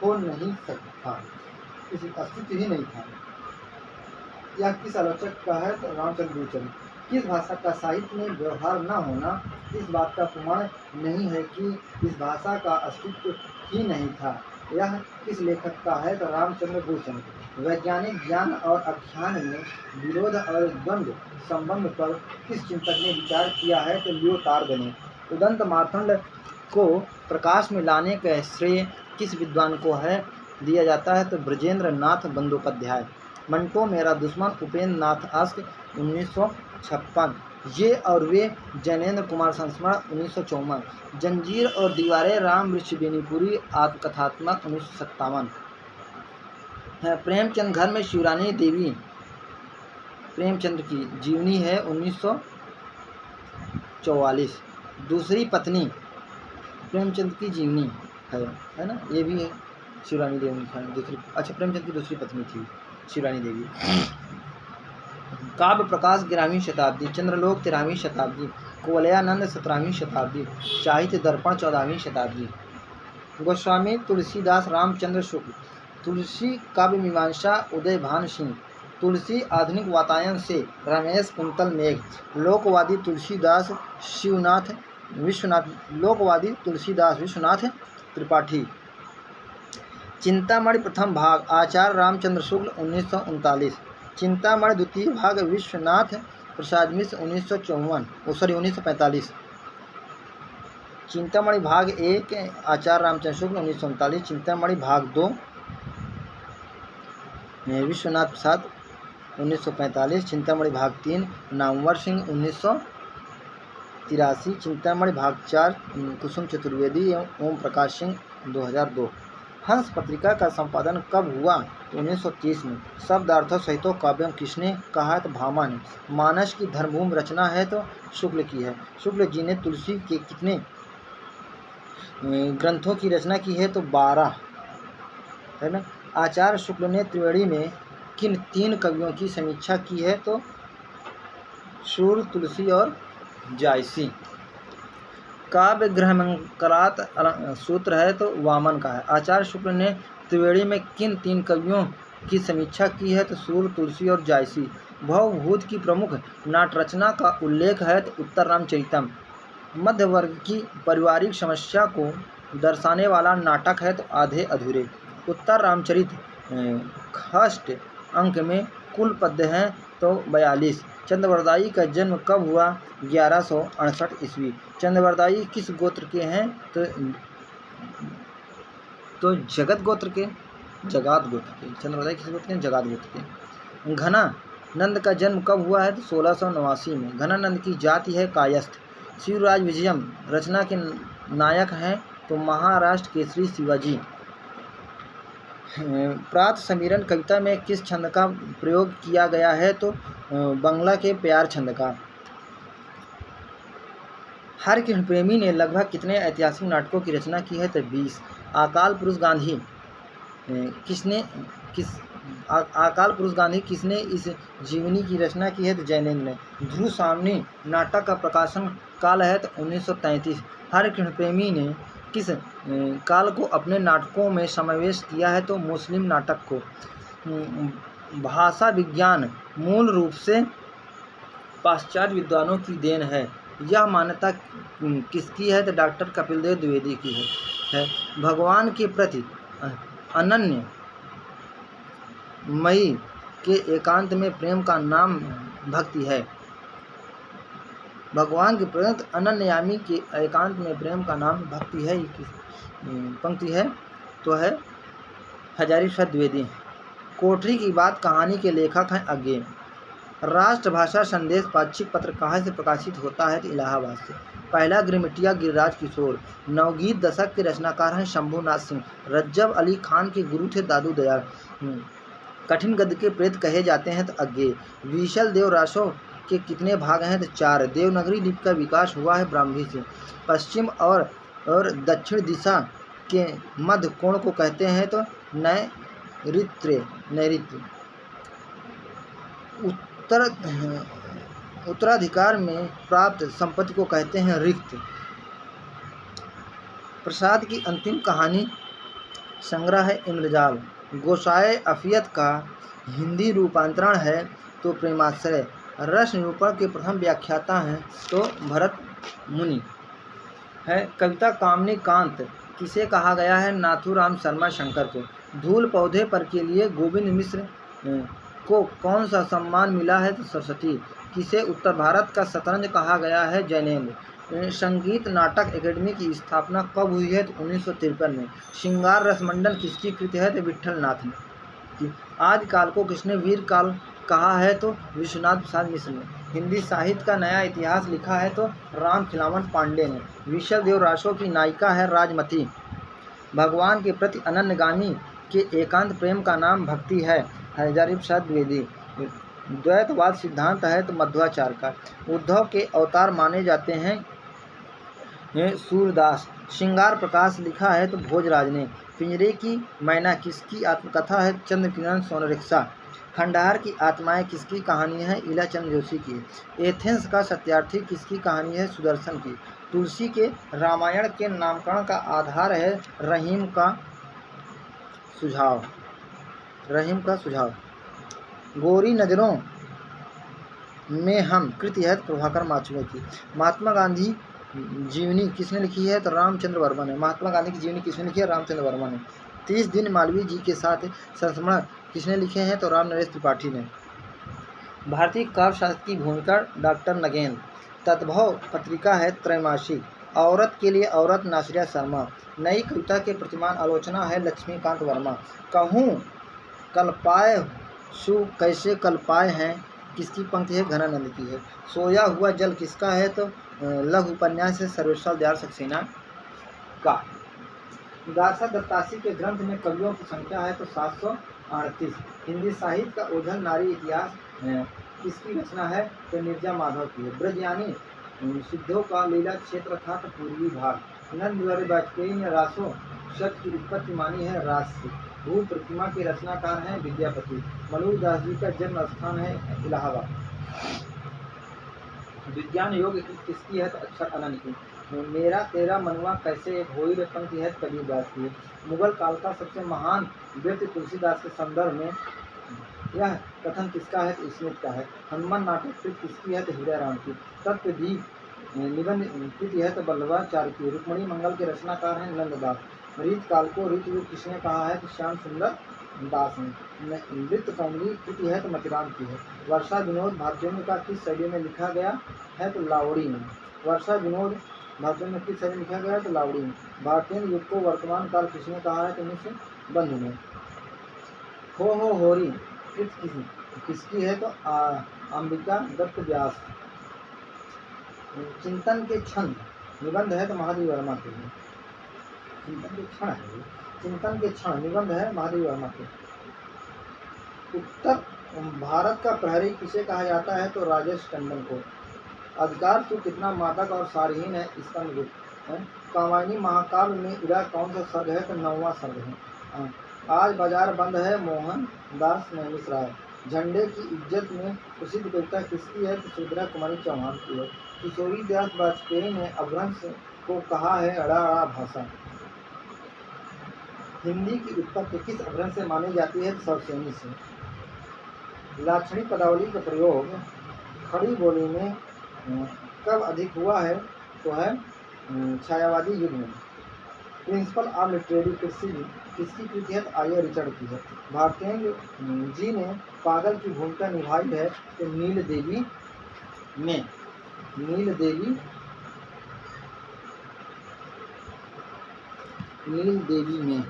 हो नहीं सकता, इस अस्तित्व ही नहीं था। यह किस आलोचक का है? तो रामचंद्र गुरचरण। किस भाषा का साहित्य में व्यवहार न होना इस बात का प्रमाण नहीं है कि इस भाषा का अस्तित्व ही नहीं था। यह किस लेखक का है? तो रामचंद्र गुरचरण। वैज्ञानिक ज्ञान और आख्यान में विरोध और द्वंद्व संबंध पर किस चिंतक ने विचार किया है? तो लियोटार्ड ने। उदंत मार्तंड को प्रकाश में लाने का श्रेय किस विद्वान को है दिया जाता है? तो ब्रजेंद्र नाथ बंदोपाध्याय। मंटो मेरा दुश्मन उपेंद्र नाथ आस्क 1956। ये और वे जैनेन्द्र कुमार संस्मरण 1954। जंजीर और दीवारें राम वृक्ष बेनीपुरी आत्मकथात्मक 1957। प्रेमचंद घर में शिवरानी देवी प्रेमचंद की जीवनी है 1944। दूसरी पत्नी प्रेमचंद की जीवनी है ना, ये भी है शिवरानी देवी की दूसरी। अच्छा, प्रेमचंद की दूसरी पत्नी थी शिवरानी देवी। काव्य प्रकाश 11वीं शताब्दी, चंद्रलोक 13वीं शताब्दी, कुवलयानंद 17वीं शताब्दी, साहित्य दर्पण 14वीं शताब्दी। गोस्वामी तुलसीदास रामचंद्र शुक्ल। तुलसी काव्य मीमांसा उदय भान सिंह। तुलसी आधुनिक वातायन से रमेश कुंतल मेघ। लोकवादी तुलसीदास विश्वनाथ त्रिपाठी। चिंतामणि प्रथम भाग आचार्य रामचंद्र शुक्ल 1939। चिंतामणि द्वितीय भाग विश्वनाथ प्रसाद मिश्र 1945। चिंतामणि भाग 1 आचार्य रामचंद्र शुक्ल 1939। चिंतामणि भाग 2 विश्वनाथ प्रसाद 1945। चिंतामणि भाग 3 नामवर सिंह 1983। चिंतामणि भाग 4 कुसुम चतुर्वेदी एवं ओम प्रकाश सिंह 2002। हंस पत्रिका का संपादन कब हुआ? तो 1930 में। शब्दार्थों सहित काव्यम किसने कहा? तो भामा ने। मानस की धर्मभूमि रचना है तो शुक्ल की है। शुक्ल जी ने तुलसी के कितने ग्रंथों की रचना की है? तो 12 है ना। आचार्य शुक्ल ने त्रिवेणी में किन 3 कवियों की समीक्षा की है? तो सूर्य, तुलसी और जायसी। काव्य ग्रहमंकरात सूत्र है तो वामन का है। आचार्य शुक्ल ने त्रिवेणी में किन 3 कवियों की समीक्षा की है? तो सूर्य, तुलसी और जायसी। भवभूत की प्रमुख नाट रचना का उल्लेख है तो उत्तर रामचरितम। मध्य वर्ग की पारिवारिक समस्या को दर्शाने वाला नाटक है तो आधे अधूरे। उत्तर रामचरित खष्ट अंक में कुल पद्य हैं तो 42। चंद्रवरदाई का जन्म कब हुआ? 1168 ईस्वी। चंद्रवरदाई किस गोत्र के हैं? तो जगत गोत्र के, जगात गोत्र के। चंद्रवरदाई किस गोत्र के? जगात गोत्र के। घनानंद का जन्म कब हुआ है? तो 1689 में। घनानंद की जाति है कायस्थ। शिवराज विजयम रचना के नायक हैं तो महाराष्ट्र केसरी शिवाजी। प्रात समीरण कविता में किस छंद का प्रयोग किया गया है? तो बंगला के प्यार छंद का। हरकृष्ण प्रेमी ने लगभग कितने ऐतिहासिक नाटकों की रचना की है? तो 20। अकाल पुरुष गांधी किसने इस जीवनी की रचना की है? तो जैनेन्द्र ने। ध्रुव सामने नाटक का प्रकाशन काल है तो 1933। हरकृष्ण प्रेमी ने किस काल को अपने नाटकों में समावेश किया है? तो मुस्लिम नाटक को। भाषा विज्ञान मूल रूप से पाश्चात्य विद्वानों की देन है, यह मान्यता किसकी है? तो डॉक्टर कपिलदेव द्विवेदी की है। भगवान के प्रति अनन्य मई के एकांत में प्रेम का नाम भक्ति है। भगवान के प्रति अनन्यामी के एकांत में प्रेम का नाम भक्ति है। पंक्ति है तो है हजारी प्रसाद द्विवेदी। कोठरी की बात कहानी के लेखक हैं अज्ञे। राष्ट्रभाषा संदेश पाक्षिक पत्र कहाँ से प्रकाशित होता है? तो इलाहाबाद से। पहला गिरमिटिया गिरिराज किशोर। नवगीत दशक के रचनाकार हैं शंभुनाथ सिंह। रज्जब अली खान के गुरु थे दादू दयाल। कठिन गद्य के प्रेत कहे जाते हैं तो अज्ञे। विशल देव रासो के कितने भाग हैं? तो 4। देवनागरी लिपि का विकास हुआ है ब्राह्मी से। पश्चिम और दक्षिण दिशा के मध्य कोण को कहते हैं तो नैऋत्य। उत्तराधिकार में प्राप्त संपत्ति को कहते हैं रिक्त। प्रसाद की अंतिम कहानी संग्रह है इंद्रजाल। गोसाए अफियत का हिंदी रूपांतरण है तो प्रेमाश्रय। रस निरूपण के प्रथम व्याख्याता हैं तो भरत मुनि है। कविता कामनी कांत किसे कहा गया है? नाथूराम शर्मा शंकर को। धूल पौधे पर के लिए गोविंद मिश्र को कौन सा सम्मान मिला है? तो सरस्वती। किसे उत्तर भारत का शतरंज कहा गया है? जैनेन्द्र। संगीत नाटक अकेडमी की स्थापना कब हुई है? तो 1953 में। श्रृंगार रसमंडल किसकी कृति है? तो विठल नाथ ने। आदिकाल को किसने वीर काल कहा है? तो विश्वनाथ प्रसाद मिश्र ने। हिंदी साहित्य का नया इतिहास लिखा है तो राम खिलावन पांडे ने। विशल देव रासो की नायिका है राजमती। भगवान के प्रति अनन्यगामी के एकांत प्रेम का नाम भक्ति है। हजारी प्रसाद द्विवेदी। द्वैतवाद सिद्धांत है तो मध्वाचार्य का। उद्धव के अवतार माने जाते हैं सूरदास। श्रृंगार प्रकाश लिखा है तो भोजराज ने। पिंजरे की मैना किसकी आत्मकथा है? चंद्रकिरण सोनरिक्शा। खंडहार की आत्माएं किसकी कहानी है? इलाचंद जोशी की। एथेंस का सत्यार्थी किसकी कहानी है? सुदर्शन की। तुलसी के रामायण के नामकरण का आधार है रहीम का सुझाव। गोरी नजरों में हम कृति है प्रभाकर माचुए की। महात्मा गांधी जीवनी किसने लिखी है? तो रामचंद्र वर्मा ने। महात्मा गांधी की जीवनी किसने लिखी है? रामचंद्र वर्मा ने। 30 दिन मालवीय जी के साथ संस्मरण किसने लिखे हैं? तो राम नरेश त्रिपाठी ने। भारतीय काव्य शास्त्र की भूमिका डॉक्टर नगेंद्र। तद्भव पत्रिका है त्रैमासिक। औरत के लिए औरत नासिरा शर्मा। नई कविता के प्रतिमान आलोचना है लक्ष्मीकांत वर्मा। कहूँ कल्पाए सु कैसे कल्पाए हैं किसकी पंक्ति है? घनानंद की है। सोया हुआ जल किसका है? तो लघु उपन्यास है सर्वेश्वर दयाल सक्सेना का। दासा दत्तासी के ग्रंथ में कवियों की संख्या है तो 738। हिंदी साहित्य का ओझल नारी इतिहास किसकी रचना है? तो निर्जा माधव की है। ब्रजयानी सिद्धों का लीला क्षेत्र था तो पूर्वी भाग। नंद बिहारी वाजपेयी ने रासो शब्द की उत्पत्ति मानी है रास से। भू प्रतिमा के रचनाकार हैं विद्यापति। मलूक दास जी का जन्म स्थान है इलाहाबाद। विज्ञान योग किसकी है? तो अक्षर अनंत की। मेरा तेरा मनुआ कैसे एक होई रे पंक्ति है कबीरदास की। मुगल काल का सबसे महान व्यक्ति तुलसीदास के संदर्भ में यह कथन किसका है? तो स्मिथ का है। हनुमान नाटक कृत किसकी है? तो हीरा राम की। तत्वदीप निबंध कृति है तो वल्लभाचार्य की। रुक्मणी मंगल के रचनाकार हैं नंददास। रीत काल को ऋतु युग किसने कहा है? तो श्याम सुंदर दास ने। नृत्य कौमली कृति है तो मतिराम की है। वर्षा विनोद भारतीयों का किस शैली में लिखा गया है? तो लावड़ी में। वर्षा विनोद भारतीयों में किस शैली में लिखा गया है? तो लावड़ी में। भारतीय युग को वर्तमान काल किसने कहा है? तो निश्चय बंधु ने। हो होरी किसकी है? तो अंबिका दत्त व्यास। चिंतन के क्षण निबंध है तो महादेव वर्मा के। चिंतन के क्षण निबंध है महादेव वर्मा के। उत्तर भारत का प्रहरी किसे कहा जाता है? तो राजेश टंडन को। अधिकार तू कितना मादक और सारहीन है इसका निरूपण है। कामायनी महाकाव्य में इरा कौन सा सर्ग है? तो 9वां सर्ग है। आज बाजार बंद है मोहन दास नैमिषराय। झंडे की इज्जत में प्रसिद्ध कविता किसकी है? तो सुभद्रा कुमारी चौहान की है। किशोरी दास वाजपेयी ने अपभ्रंश को कहा है अड़ा भाषा। हिंदी की उत्पत्ति किस अपभ्रंश से मानी जाती है? सरसेनी से। लाक्षणिक पदावली का प्रयोग खड़ी बोली में कब अधिक हुआ है? तो है छायावादी युग में। प्रिंसिपल ऑफ लिटरेरी क्रिटिसिज्म किसकी कृति है? तो आर्य रिचर्ड की है। भारतेंदु जी ने पागल की भूमिका निभाई है तो नील देवी में।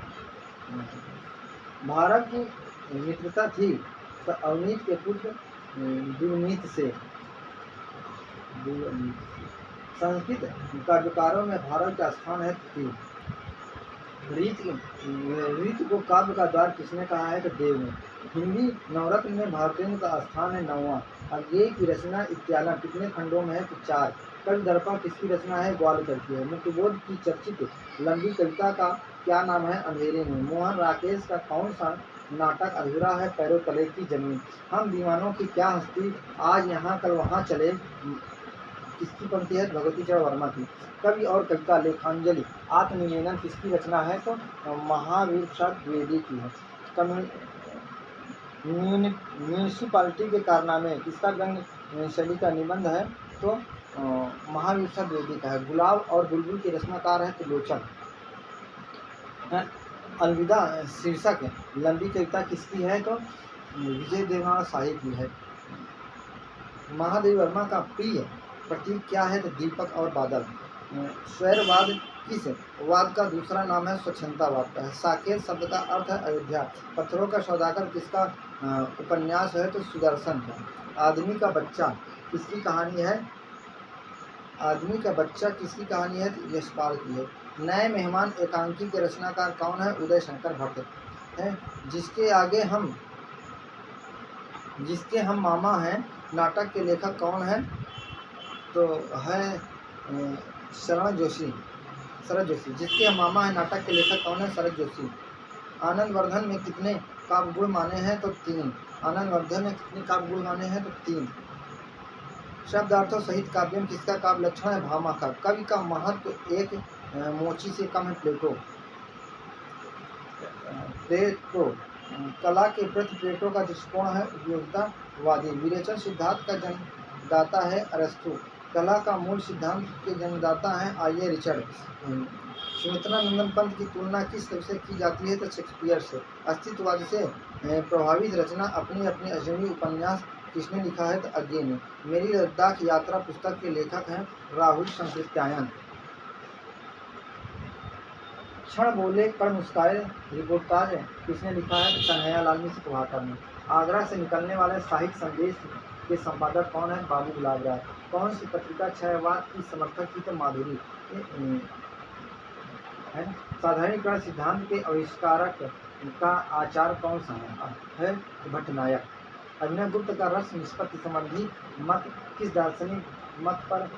भारत की मित्रता थी तो अवनीत के पुत्र दुर्नीत से। संस्कृत काव्यकारों में भारत का स्थान है थी। रीत को काव्य का द्वार किसने कहा है? तो देव ने। हिंदी नवरत्न में भारतेंदु का स्थान है 9वां। अज्ञेय की रचना इत्यालम कितने खंडों में है? तो 4। कवि दर्पण किसकी रचना है? ग्वालकर की है। मुक्तिबोध की चर्चित लंबी कविता का क्या नाम है? अंधेरे में। मोहन राकेश का कौन सा नाटक अधूरा है? पैरों तले की जमीन। हम दीवानों की क्या हस्ती, आज यहाँ कल वहाँ चले, किसकी पंक्ति है? भगवती चरण वर्मा की। कवि और कविता लेखांजलि आत्मनिवेदन किसकी रचना है? तो महावीर प्रसाद द्विवेदी की है। म्यूनिसिपालिटी के कारनामे किसका व्यंग्य शैली का निबंध है? तो महावीर प्रसाद द्विवेदी का है। गुलाब और बुलबुल के रचनाकार है? तो लोचन। अलविदा शीर्षक लंबी कविता किसकी है? तो विजय देवनाथ शाही की है। महादेव वर्मा का प्रिय प्रतीक क्या है? तो दीपक और बादल। स्वैरवाद किस वाद का दूसरा नाम है? स्वच्छंदतावाद का है। साकेत शब्द का अर्थ है अयोध्या। पत्थरों का सौदागर किसका उपन्यास है? तो सुदर्शन का। आदमी का बच्चा किसकी कहानी है? आदमी का बच्चा किसकी कहानी है? तो यशपाल की है। नए मेहमान एकांकी के रचनाकार कौन है? उदय शंकर भट्ट है। जिसके हम मामा हैं नाटक के लेखक कौन है? तो है शरद जोशी। जिसके हम मामा है नाटक के लेखक कौन है? शरद जोशी। आनंदवर्धन में कितने काव्य गुण माने हैं? तो 3। आनंदवर्धन में कितने काव्य गुण माने हैं? तो 3। शब्दार्थों सहित काव्यम किसका काव्य लक्षण है? भामा का। कवि का महत्व एक मोची से कम है? प्लेटो। कला के प्रति प्लेटो का दृष्टिकोण है उपयोगितावादी। विरेचन सिद्धांत का जन्मदाता है अरस्तु। कला का मूल सिद्धांत के जन्मदाता है आर्य रिचर्ड। सुमित्रा नंदन पंत की तुलना किस कवि से की जाती है? तो शेक्सपियर से। अस्तित्ववाद से प्रभावित रचना अपनी अपनी अजनबी उपन्यास किसने लिखा है? तो अज्ञेय ने। मेरी लद्दाख यात्रा पुस्तक के लेखक हैं राहुल संकृत्यायन। क्षण बोले कण मुस्काए रिपोर्टाज किसने लिखा है? तो कन्हैयालाल मिश्र प्रभाकर ने। आगरा से निकलने वाले साहित्य संदेश के संपादक कौन है? बाबू गुलाब राय। कौन सी पत्रिका क्षयवाद की समर्थक थी? तो माधुरी है। साधारणीकरण सिद्धांत के आविष्कारक का आचार्य कौन सा है? भट्टनायक। अभिनवगुप्त का रस निष्पत्ति संबंधी मत किस दार्शनिक मत पर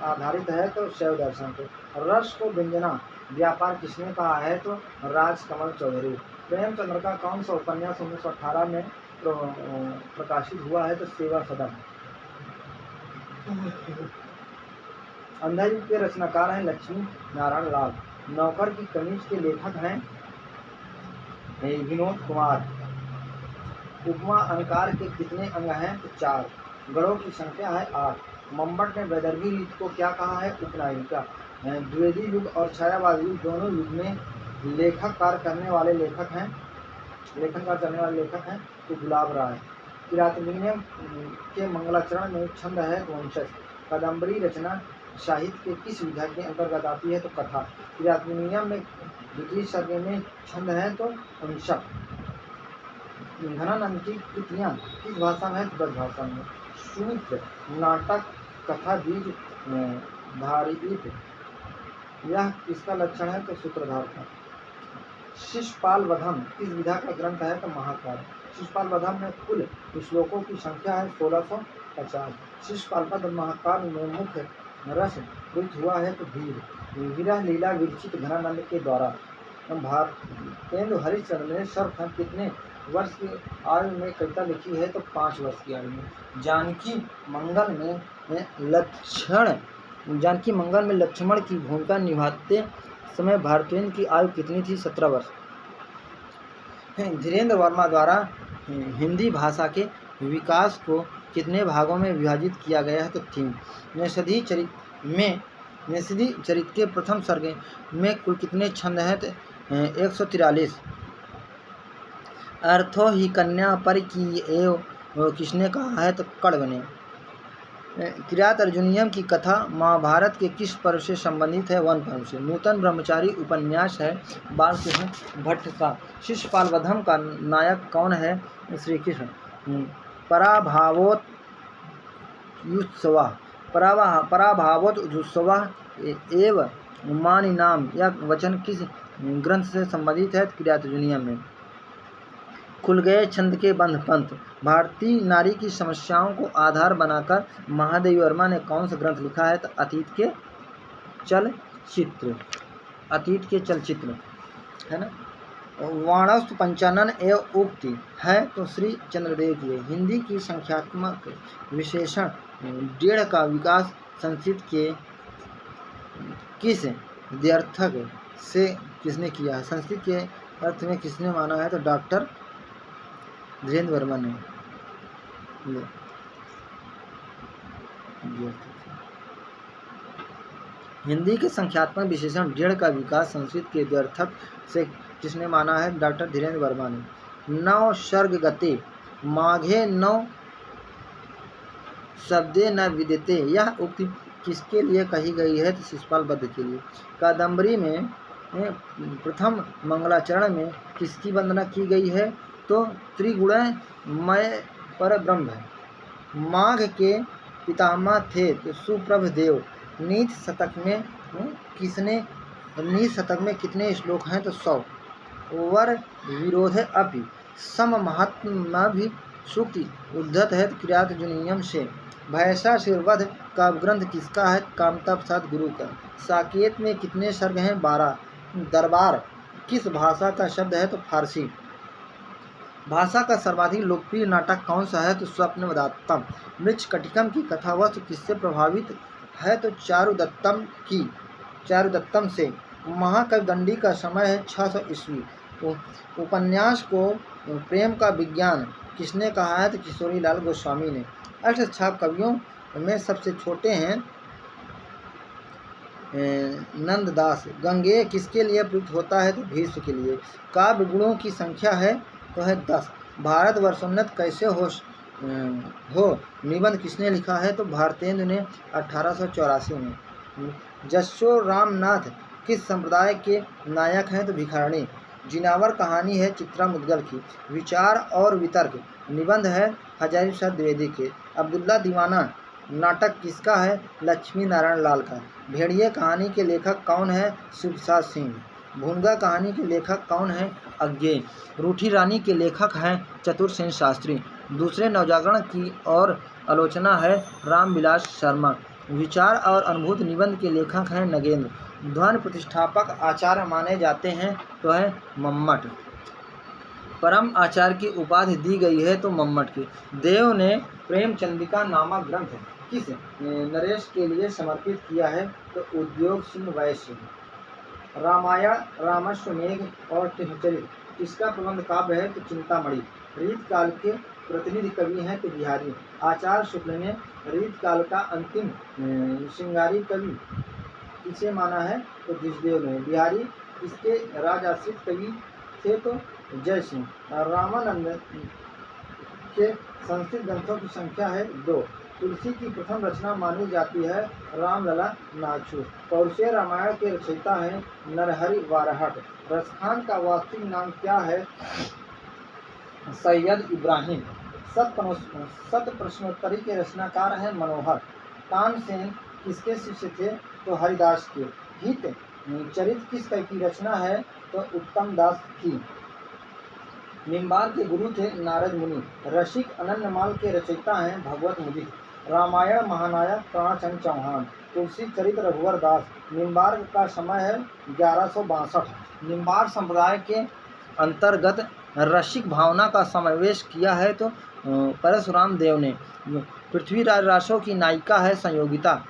आधारित है? तो शैव दर्शन पर। रस को व्यंजना व्यापार किसने कहा है? तो राजकमल चौधरी। प्रेमचंद्र का कौन सा उपन्यास 1918 में प्रकाशित हुआ है? तो सेवा सदन। अंधा युग के रचनाकार हैं लक्ष्मी नारायण लाल। नौकर की कमीज के लेखक हैं विनोद कुमार। उपमा अलंकार के कितने अंग हैं? तो 4। गणों की संख्या है 8। मंबट ने वैदर्भी रीत को क्या कहा है? उपनायिका। द्विवेदी युग और छायावादी युग दोनों युग में लेखन कार्य करने वाले लेखक हैं तो गुलाब राय। किरातनीयम के मंगलाचरण में छंद है वंशज। कादम्बरी रचना साहित्य के किस विधा के अंतर्गत आती है? तो कथा। किरातनीयम में द्वितीय सर्ग में छंद है तो अंशक। धनानंद की कृतियाँ किस भाषा में है? ब्रज भाषा में। सूत्र नाटक कथा बीज धारित यह किसका लक्षण है? तो सूत्रधार का। शिशुपाल वधम किस विधा का ग्रंथ है? तो महाकाव्य। शिशुपाल वधम में कुल श्लोकों की संख्या है 1650। शिशुपाल वध महाकाव्य में मुख्य रस प्रयुक्त हुआ है तो वीर। विरह लीला विरचित घनानंद के द्वारा। भारतेंदु हरिश्चंद्र ने सर्वप्रथम कितने वर्ष की आयु में कविता लिखी है? तो 5 वर्ष की आयु में। जानकी मंगल में लक्ष्मण की भूमिका निभाते समय भारतेंदु की आयु कितनी थी? 17 वर्ष। धीरेन्द्र वर्मा द्वारा हिंदी भाषा के विकास को कितने भागों में विभाजित किया गया है? तो 3। निषदी चरित के प्रथम सर्ग में कुल कितने छंद हैं? तो 143। अर्थो ही कन्या पर की एव किसने कहा है? तो कण्व ने। किरात अर्जुनियम की कथा महाभारत के किस पर्व से संबंधित है? वन पर्व से। नूतन ब्रह्मचारी उपन्यास है बालकृष्ण भट्ट का। शिशुपाल वधम का नायक कौन है? श्री कृष्ण। पराभावोत्सवा एव मानी नाम यह वचन किस ग्रंथ से संबंधित है? किरात अर्जुनियम में। खुल गए छंद के बंध पंथ। भारतीय नारी की समस्याओं को आधार बनाकर महादेवी वर्मा ने कौन सा ग्रंथ लिखा है? तो अतीत के चलचित्र है ना। वाणस्थ पंचानन एवं उक्ति है तो श्री चंद्रदेव की है। हिंदी की संख्यात्मक विशेषण डेढ़ का विकास संस्कृत के किस द्व्यर्थक से किसने किया है? संस्कृत के अर्थ में किसने माना है? तो डॉक्टर धीरेन्द्र वर्मा ने। हिंदी के संख्यात्मक विशेषण डेढ़ का विकास संस्कृत के द्व्यर्थक से किसने माना है? डॉक्टर धीरेन्द्र वर्मा ने। नौ सर्ग गते माघे नौ शब्दे न विदिते, यह उक्ति किसके लिए कही गई है? तो शिशुपाल वध के लिए। कादम्बरी में प्रथम मंगलाचरण में किसकी वंदना की गई है? तो त्रिगुणमय पर ब्रह्म है। माघ के पितामह थे तो सुप्रभ देव। नीति शतक में कितने श्लोक हैं? तो 100। वर विरोध अपि सम महात्मा भी सूक्ति उद्धत है किरात जुनियम से। भैंसासुरवध का ग्रंथ किसका है? कामता प्रसाद गुरु का। साकेत में कितने सर्ग हैं? 12। दरबार किस भाषा का शब्द है? तो फारसी। भाषा का सर्वाधिक लोकप्रिय नाटक कौन सा है? तो स्वप्नवदात्तम। मृच्छकटिकम की कथा वस्तु किससे प्रभावित है? तो चारुदत्तम से। महाकवि दंडी का समय है 600 ईस्वी। उपन्यास को प्रेम का विज्ञान किसने कहा है? तो किशोरीलाल गोस्वामी ने। अष्टछाप कवियों में सबसे छोटे हैं नंददास। गंगेय किसके लिए प्रयुक्त होता है? तो भीष्म के लिए। काव्य गुणों की संख्या है तो है 10। भारत वर्षोन्नत कैसे हो निबंध किसने लिखा है? तो भारतेंदु ने 1884 में। जसो रामनाथ किस संप्रदाय के नायक हैं? तो भिखारणी। जिनावर कहानी है चित्रा मुदगल की। विचार और वितर्क निबंध है हजारी प्रसाद द्विवेदी के। अब्दुल्ला दीवाना नाटक किसका है? लक्ष्मी नारायण लाल का। भेड़िए कहानी के लेखक कौन है? शिवप्रसाद सिंह। भूंगा कहानी के लेखक कौन है? अज्ञेय। रूठी रानी के लेखक हैं चतुरसेन शास्त्री। दूसरे नवजागरण की और आलोचना है रामविलास शर्मा। विचार और अनुभूति निबंध के लेखक हैं नगेंद्र। ध्वनि प्रतिष्ठापक आचार्य माने जाते हैं तो है मम्मट। परम आचार्य की उपाधि दी गई है तो मम्मट की। देव ने प्रेमचंदिका नामक ग्रंथ किस नरेश के लिए समर्पित किया है? तो उद्योग सिंह वैश्य। रामायण रामश्वमेघ और टिहचरित किसका प्रबंध काव्य है? तो चिंतामणि। रीत काल के प्रतिनिधि कवि हैं तो बिहारी। आचार्य शुक्ल ने रीत काल का अंतिम श्रृंगारी कवि किसे माना है? तो द्विजदेव ने। बिहारी इसके राजाश्रित कवि थे तो जय सिंह। रामानंद के संस्कृत ग्रंथों की संख्या है 2। तुलसी की प्रथम रचना मानी जाती है रामलला नागछू। पौरुषीय रामायण के रचयिता हैं नरहरि वारहट। रसखान का वास्तविक नाम क्या है? सैयद इब्राहिम। सत प्रश्नोत्तरी के रचनाकार हैं मनोहर। तानसेन किसके शिष्य थे? तो हरिदास के। हित चरित किस कवि की रचना है? तो उत्तम दास की। निम्बार के गुरु थे नारद मुनि। रसिक अनन्यमाल के रचयिता हैं भगवत मुदित। रामायण महानायक प्राणचंद चौहान। तुलसी चरित रघुवर दास। निम्बार का समय है 1162। निम्बार संप्रदाय के अंतर्गत रसिक भावना का समावेश किया है तो परशुराम देव ने। पृथ्वीराज रासो की नायिका है संयोगिता।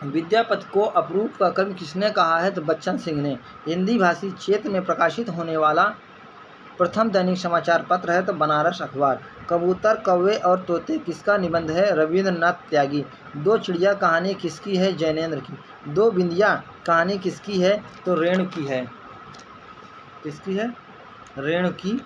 विद्यापति को अपरूप का कवि किसने कहा है? तो बच्चन सिंह ने। हिंदी भाषी क्षेत्र में प्रकाशित होने वाला प्रथम दैनिक समाचार पत्र है तो बनारस अखबार। कबूतर कौवे और तोते किसका निबंध है? रविंद्रनाथ त्यागी। दो चिड़िया कहानी किसकी है? जैनेन्द्र की। दो बिंदिया कहानी किसकी है? तो रेणु की है। किसकी है? रेणु की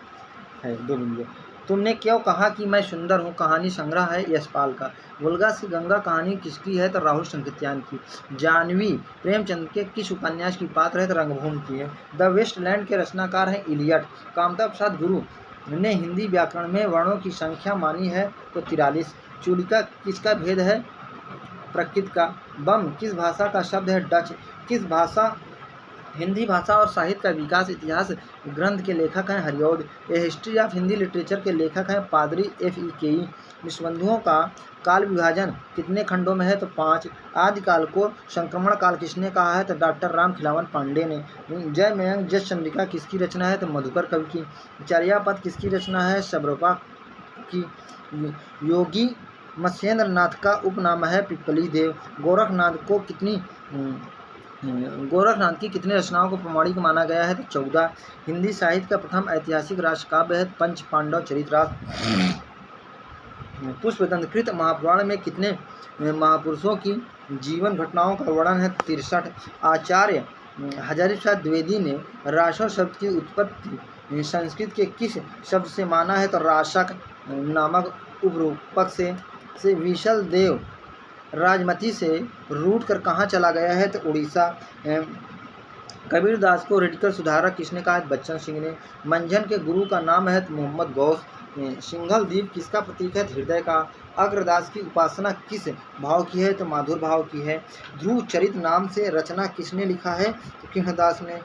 है दो बिंदिया। तुमने क्यों कहा कि मैं सुंदर हूँ कहानी संग्रह है यशपाल का। वोल्गा से गंगा कहानी किसकी है? तो राहुल संकृत्यान की। जानवी प्रेमचंद के किस उपन्यास की पात्र है? तो रंगभूमि की है। द वेस्टलैंड के रचनाकार हैं इलियट। कामता प्रसाद गुरु ने हिंदी व्याकरण में वर्णों की संख्या मानी है तो 43। चूलिका किसका भेद है? प्रकृत का। बम किस भाषा का शब्द है? डच। किस भाषा हिंदी भाषा और साहित्य का विकास इतिहास ग्रंथ के लेखक हैं हरिऔध। ए हिस्ट्री ऑफ हिंदी लिटरेचर के लेखक हैं पादरी FEKE। निबंधों का काल विभाजन कितने खंडों में है? तो 5। आदिकाल को संक्रमण काल किसने कहा है? तो डॉक्टर राम खिलावन पांडे ने। जय मयंक जस चंद्रिका किसकी रचना है? तो मधुकर कवि की। चर्यापद किसकी रचना है? शबरोपा की। योगी मत्स्येंद्र नाथ का उपनाम है पिप्पली देव। गोरखनाथ की कितनी रचनाओं को प्रमाणिक माना गया है? तो 14। हिंदी साहित्य का प्रथम ऐतिहासिक राष्ट्र काव्य है पंच पांडव चरितरास। पुष्पदंतकृत महापुराण में कितने महापुरुषों की जीवन घटनाओं का वर्णन है? 63। आचार्य हजारी प्रसाद द्विवेदी ने रासव शब्द की उत्पत्ति संस्कृत के किस शब्द से माना है? तो राशक नामक उपरूपक से विशल देव राजमती से रूट कर कहाँ चला गया है? तो उड़ीसा। कबीरदास को रेडिकल सुधारक किसने कहा? बच्चन सिंह ने। मंझन के गुरु का नाम है मोहम्मद गौस। सिंघल द्वीप किसका प्रतीक है? हृदय का। अग्रदास की उपासना किस भाव की है? तो माधुर भाव की है। ध्रुव चरित नाम से रचना किसने लिखा है? तो कृष्णदास ने।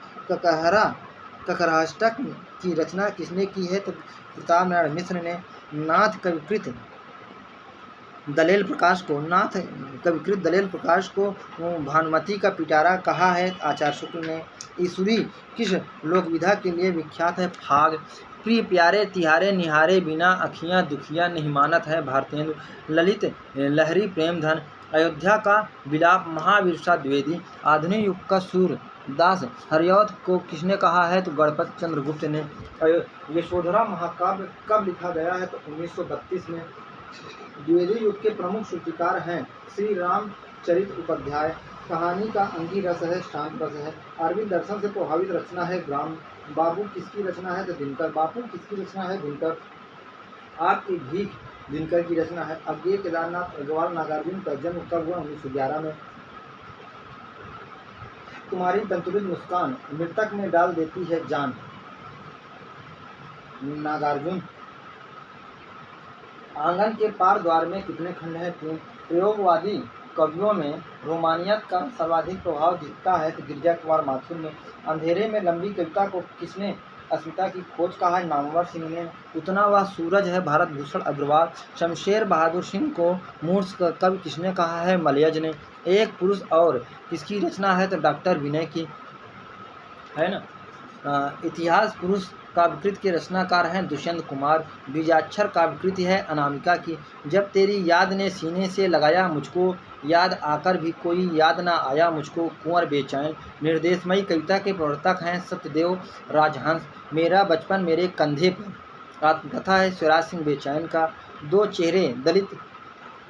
ककराष्टक की रचना किसने की है? तो प्रताप नारायण मिश्र ने। नाथ कविकृत दलेल प्रकाश को भानुमति का पिटारा कहा है? आचार्य शुक्ल ने। ईसुरी किस लोक विधा के लिए विख्यात है? फाग। प्रिय प्यारे तिहारे निहारे बिना अखियाँ दुखियाँ नहीं मानत है भारतेंदु। ललित लहरी प्रेमधन। अयोध्या का विलाप महावीर प्रसाद द्विवेदी। आधुनिक युग का सूरदास हरिऔध को किसने कहा है? तो गणपत चंद्र गुप्त ने। यशोधरा महाकाव्य कब लिखा गया है? तो 1932 में। द्विवेदी युग के प्रमुख सूत्रकार हैं श्री रामचरित उपाध्याय। कहानी का अंगी रस है, शांत रस है। अरविंद दर्शन से प्रभावित रचना है ग्राम। बाबू किसकी रचना है? तो दिनकर। बापू किसकी रचना है? दिनकर। आपकी भीख दिनकर की रचना है। अज्ञेय केदारनाथ अग्रवाल नागार्जुन का जन्म कब हुआ? 1911 में। तुम्हारी दंतुरित मुस्कान मृतक में डाल देती है जान, नागार्जुन। आंगन के पार द्वार में कितने खंड हैं? 3। प्रयोगवादी कवियों में रोमानियत का सर्वाधिक प्रभाव दिखता है? तो गिरिजा कुमार माथुर ने। अंधेरे में लंबी कविता को किसने अस्मिता की खोज कहा है? नामवर सिंह ने। उतना वह सूरज है भारत भूषण अग्रवाल। शमशेर बहादुर सिंह को मूर्ख कवि किसने कहा है? मलयज ने। एक पुरुष और किसकी रचना है? तो डॉक्टर विनय की, है ना। इतिहास पुरुष काव्यकृत के रचनाकार हैं दुष्यंत कुमार। बीजाक्षर काव्यकृति है अनामिका की। जब तेरी याद ने सीने से लगाया मुझको, याद आकर भी कोई याद ना आया मुझको, कुंवर बेचैन। निर्देशमयी कविता के प्रवर्तक हैं सत्यदेव राजहंस। मेरा बचपन मेरे कंधे पर आत्मकथा है स्वराज सिंह बेचैन का। दो चेहरे दलित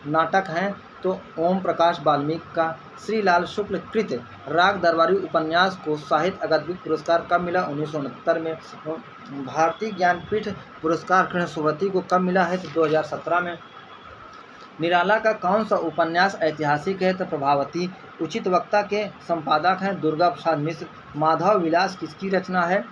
नाटक हैं तो ओम प्रकाश वाल्मीकि का। श्रीलाल शुक्ल कृत राग दरबारी उपन्यास को साहित्य अकादमी पुरस्कार कब मिला? 1969 में। भारतीय ज्ञानपीठ पुरस्कार कृष्ण सुवर्ती को कब मिला है? तो 2017 में। निराला का कौन सा उपन्यास ऐतिहासिक है? तो प्रभावती। उचित वक्ता के संपादक हैं दुर्गा प्रसाद मिश्र। माधव विलास किसकी रचना है?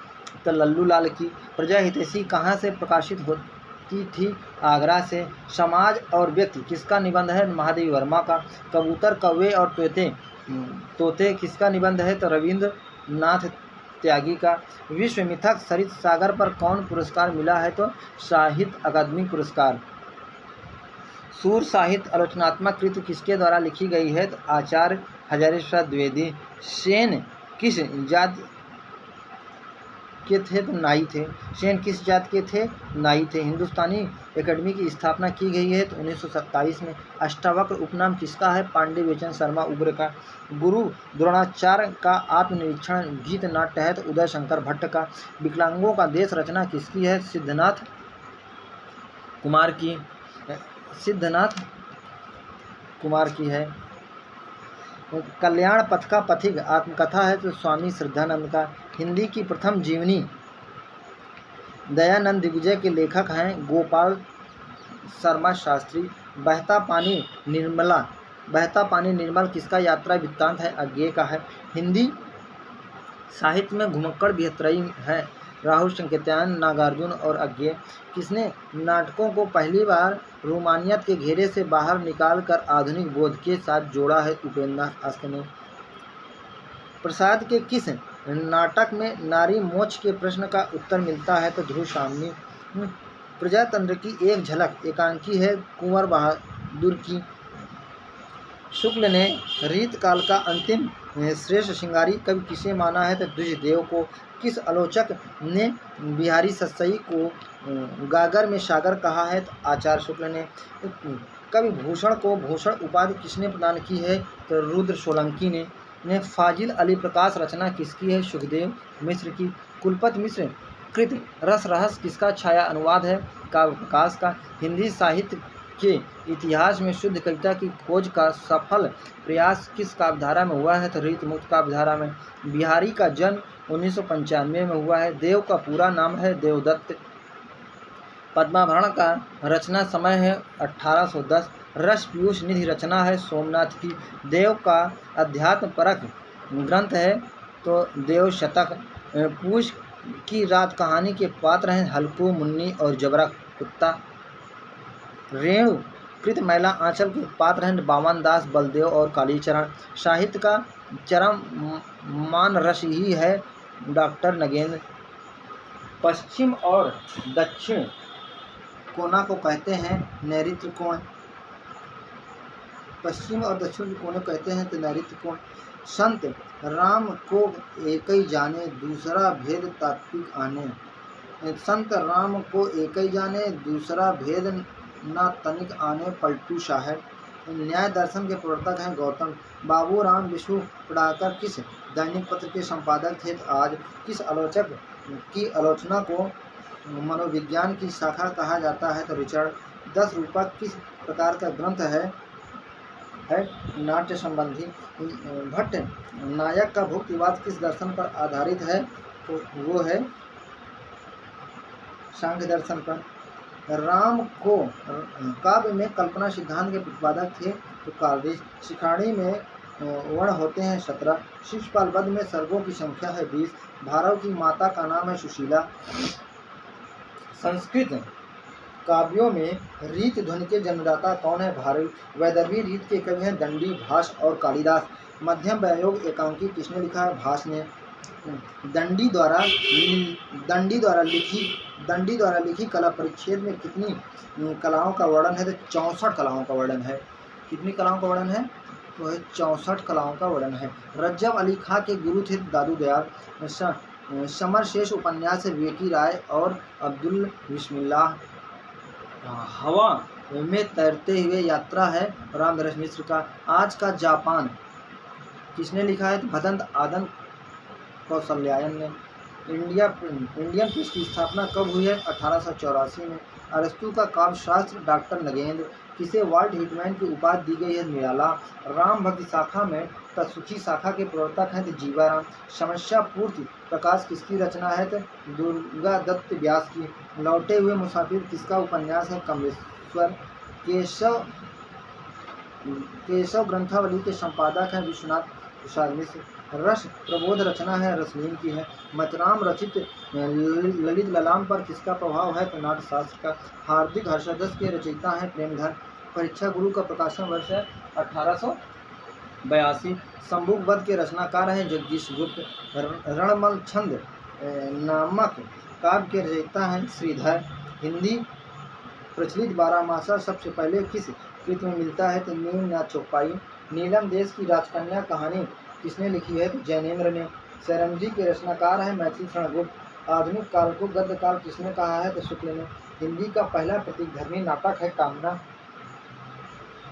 तो लल्लू लाल की। प्रजा हितैषी कहाँ से प्रकाशित होती थी? आगरा से। समाज और व्यक्ति किसका निबंध है? महादेवी वर्मा का। कबूतर कौवे और तोते किसका निबंध है? तो रविंद्र नाथ त्यागी का। विश्व मिथक सरित सागर पर कौन पुरस्कार मिला है? तो साहित्य अकादमी पुरस्कार। सूर साहित्य आलोचनात्मक कृति किसके द्वारा लिखी गई है? तो आचार्य हजारी प्रसाद द्विवेदी। सेन किस जात के थे? तो नाई थे। सेन किस जात के थे? नाई थे। हिंदुस्तानी एकेडमी की स्थापना की गई है तो 1927 में। अष्टावक्र उपनाम किसका है? पांडे बेचन शर्मा उग्र का। गुरु द्रोणाचार्य का आत्मनिरीक्षण गीत नाट्य है तो उदय शंकर भट्ट का। विकलांगों का देश रचना किसकी है? सिद्धनाथ कुमार की। सिद्धनाथ कुमार की है। कल्याण पथ का पथिक आत्मकथा है तो स्वामी श्रद्धानंद का। हिंदी की प्रथम जीवनी दयानंद दिग्विजय के लेखक हैं गोपाल शर्मा शास्त्री। बहता पानी निर्मल किसका यात्रा वृत्तांत है? अज्ञेय का है। हिंदी साहित्य में घुमक्कड़ बिहतरई है राहुल संकेतयान, नागार्जुन और अज्ञेय। किसने नाटकों को पहली बार रोमानियत के घेरे से बाहर निकालकर आधुनिक बोध के साथ जोड़ा है? उपेंद्र नाथ आस्क ने। प्रसाद के किस नाटक में नारी मोक्ष के प्रश्न का उत्तर मिलता है तो ध्रुव सामने प्रजातंत्र की एक झलक एकांकी है कुंवर बहादुर की। शुक्ल ने रीत काल का अंतिम श्रेष्ठ श्रृंगारी कवि किसे माना है तो द्विजदेव को। किस आलोचक ने बिहारी सतसई को गागर में सागर कहा है तो आचार्य शुक्ल ने। कवि भूषण को भूषण उपाधि किसने प्रदान की है तो रुद्र सोलंकी ने। फाजिल अली प्रकाश रचना किसकी है सुखदेव मिश्र की। कुलपति मिश्र कृत रस रहस्य किसका छाया अनुवाद है काव्य प्रकाश का। हिंदी साहित्य के इतिहास में शुद्ध कविता की खोज का सफल प्रयास किस काव्यधारा में हुआ है तो रीतमुक्त काव्यधारा में। बिहारी का जन्म 1995 में हुआ है। देव का पूरा नाम है देवदत्त। पद्माभरण का रचना समय है 1810। रस पीयूष निधि रचना है सोमनाथ की। देव का अध्यात्म परक ग्रंथ है तो देव शतक। पूष की रात कहानी के पात्र हैं हल्कू मुन्नी और जबरा कुत्ता। रेणु कृत मैला आंचल के पात्र हैं बावन दास बलदेव और कालीचरण। साहित्य का चरम मान रस ही है डॉक्टर नगेंद्र। पश्चिम और दक्षिण कोना को कहते हैं नैऋत्य कोण। पश्चिम और दक्षिण कोने कहते हैं तो नैऋत्य कोण। संत राम को एक ही जाने दूसरा भेद तात्विक आने। संत राम को एक ही जाने दूसरा भेद न तनिक आने पलटू साहब। न्याय दर्शन के प्रवर्तक हैं गौतम। बाबूराम विष्णु पढ़ाकर किस दैनिक पत्र के संपादक थे आज। किस आलोचक की आलोचना को मनोविज्ञान की शाखा कहा जाता है तो रिचर्ड। 10 रूपक किस प्रकार का ग्रंथ है नाट्य संबंधी। भट्ट नायक का भुक्तिवाद किस दर्शन पर आधारित है तो वो है सांख्य दर्शन पर। राम को काव्य में कल्पना सिद्धांत के प्रतिपादक थे तो काव्य। शिखाणी में वर्ण होते हैं 17। शिशुपाल वध में सर्गों की संख्या है 20। भारव की माता का नाम है सुशीला। संस्कृत काव्यों में रीत ध्वनि के जन्मदाता कौन है भारवी। वैदर्भी रीत के कवि हैं दंडी भास और कालिदास। मध्यम व्यायोग एकांकी किसने लिखा है भास ने। दंडी द्वारा लिखी कला परिच्छेद में कितनी कलाओं का वर्णन है तो 64 कलाओं का वर्णन है। कितनी कलाओं का वर्णन है तो है 64 कलाओं का वर्णन है। रज्जब अली खां के गुरु थे दादू दयाल। समर शेष उपन्यास है विवेकी राय और अब्दुल बिस्मिल्लाह। हवा में तैरते हुए यात्रा है रामधरस मिश्र का। आज का जापान किसने लिखा है तो भदंत आदम कौशल्यायन ने। इंडियन प्रेस की स्थापना कब हुई है 1884 में। अरस्तु का काव्य शास्त्र डॉक्टर नगेंद्र। किसे वाल्ट हिटमैन की उपाधि दी गई है निराला। राम भक्ति शाखा में तत्सुखी शाखा के प्रवर्तक हैं तो जीवाराम। समस्या पूर्ति प्रकाश किसकी रचना है तो दुर्गा दत्त व्यास की। लौटे हुए मुसाफिर किसका उपन्यास है कमलेश्वर। केशव ग्रंथावली के संपादक हैं विश्वनाथ प्रसाद मिश्र। रस प्रबोध रचना है रसलीन की है। मतराम रचित ललित ललाम पर किसका प्रभाव है तो नाट्यशास्त्र का। हार्दिक हर्षध्वज के रचयिता हैं प्रेमधर। परीक्षा गुरु का प्रकाशन वर्ष है 1882। शंभुक वध के रचनाकार हैं जगदीश गुप्त। रणमल छंद नामक काव्य के रचयिता हैं श्रीधर। हिंदी प्रचलित 12 मासा सबसे पहले किस कृत में मिलता है तो नीलनाथ चौपाई। नीलम देश की राजकन्या कहानी किसने लिखी है तो जैनेन्द्र ने। सरंजी के रचनाकार हैं मैथिली शरणगुप्त। आधुनिक काल को गद्य काल किसने कहा है तो शुक्ल ने। हिंदी का पहला प्रतिधर्मी नाटक है कामना।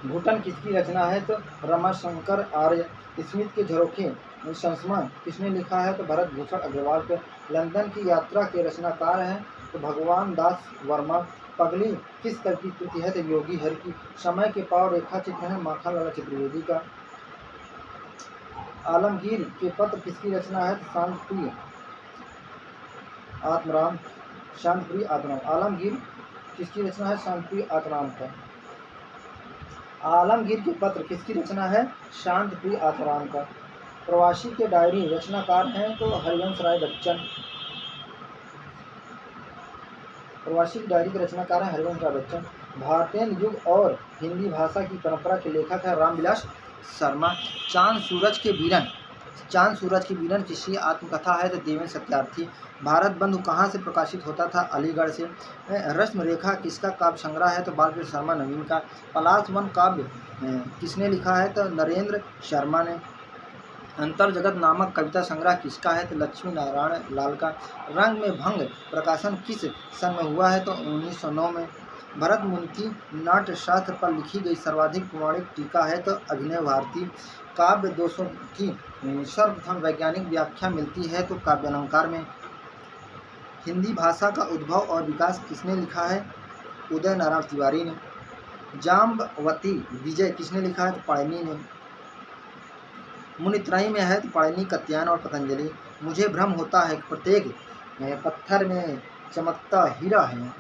घुटन किसकी रचना है तो रमाशंकर आर्य। स्मिथ के झरोखे संस्मरण किसने लिखा है तो भरत भूषण अग्रवाल के। लंदन की यात्रा के रचनाकार हैं तो भगवान दास वर्मा। पगली किस कवि की कृति है तो योगी हर की। समय के पाव रेखा चित्र है माखनलाल चतुर्वेदी का। आलमगीर के पत्र किसकी रचना है तो शांतिप्रिय आत्मराम। आलमगीर किसकी रचना है शांतिप्रिय आत्मराम का। आलमगीर के पत्र किसकी रचना है शांतिप्रिय आत्मराम का। प्रवासी के डायरी रचनाकार हैं तो हरिवंश राय बच्चन। प्रवासी की डायरी के रचनाकार हैं हरिवंश राय बच्चन। भारतीय युग और हिंदी भाषा की परंपरा के लेखक है रामविलास शर्मा। चांद सूरज के बीरन चांद सूरज की बीरन किसकी आत्मकथा है? तो देवेंद्र सत्यार्थी। भारत बंधु कहाँ से प्रकाशित होता था? अलीगढ़ से। रश्मि रेखा किसका काव्य संग्रह है? तो बालकृष्ण शर्मा नवीन का। पलाश वन काव्य किसने लिखा है? तो नरेंद्र शर्मा ने। अंतर जगत नामक कविता संग्रह किसका है? तो लक्ष्मी नारायण लाल का। रंग में भंग प्रकाशन किस सन में हुआ है? तो 1909 में। भरत मुनि की नाट्यशास्त्र पर लिखी गई सर्वाधिक प्रमाणिक टीका है? तो अभिनव भारती। काव्य दोषों की सर्वप्रथम वैज्ञानिक व्याख्या मिलती है? तो काव्यालंकार में। हिंदी भाषा का उद्भव और विकास किसने लिखा है? उदय नारायण तिवारी ने। जाम्बवती विजय किसने लिखा है? तो पाणिनि ने। मुनित्रयी में है तो पाणिनि, कात्यायन और पतंजलि। मुझे भ्रम होता है कि प्रत्येक पत्थर में चमकता हीरा है,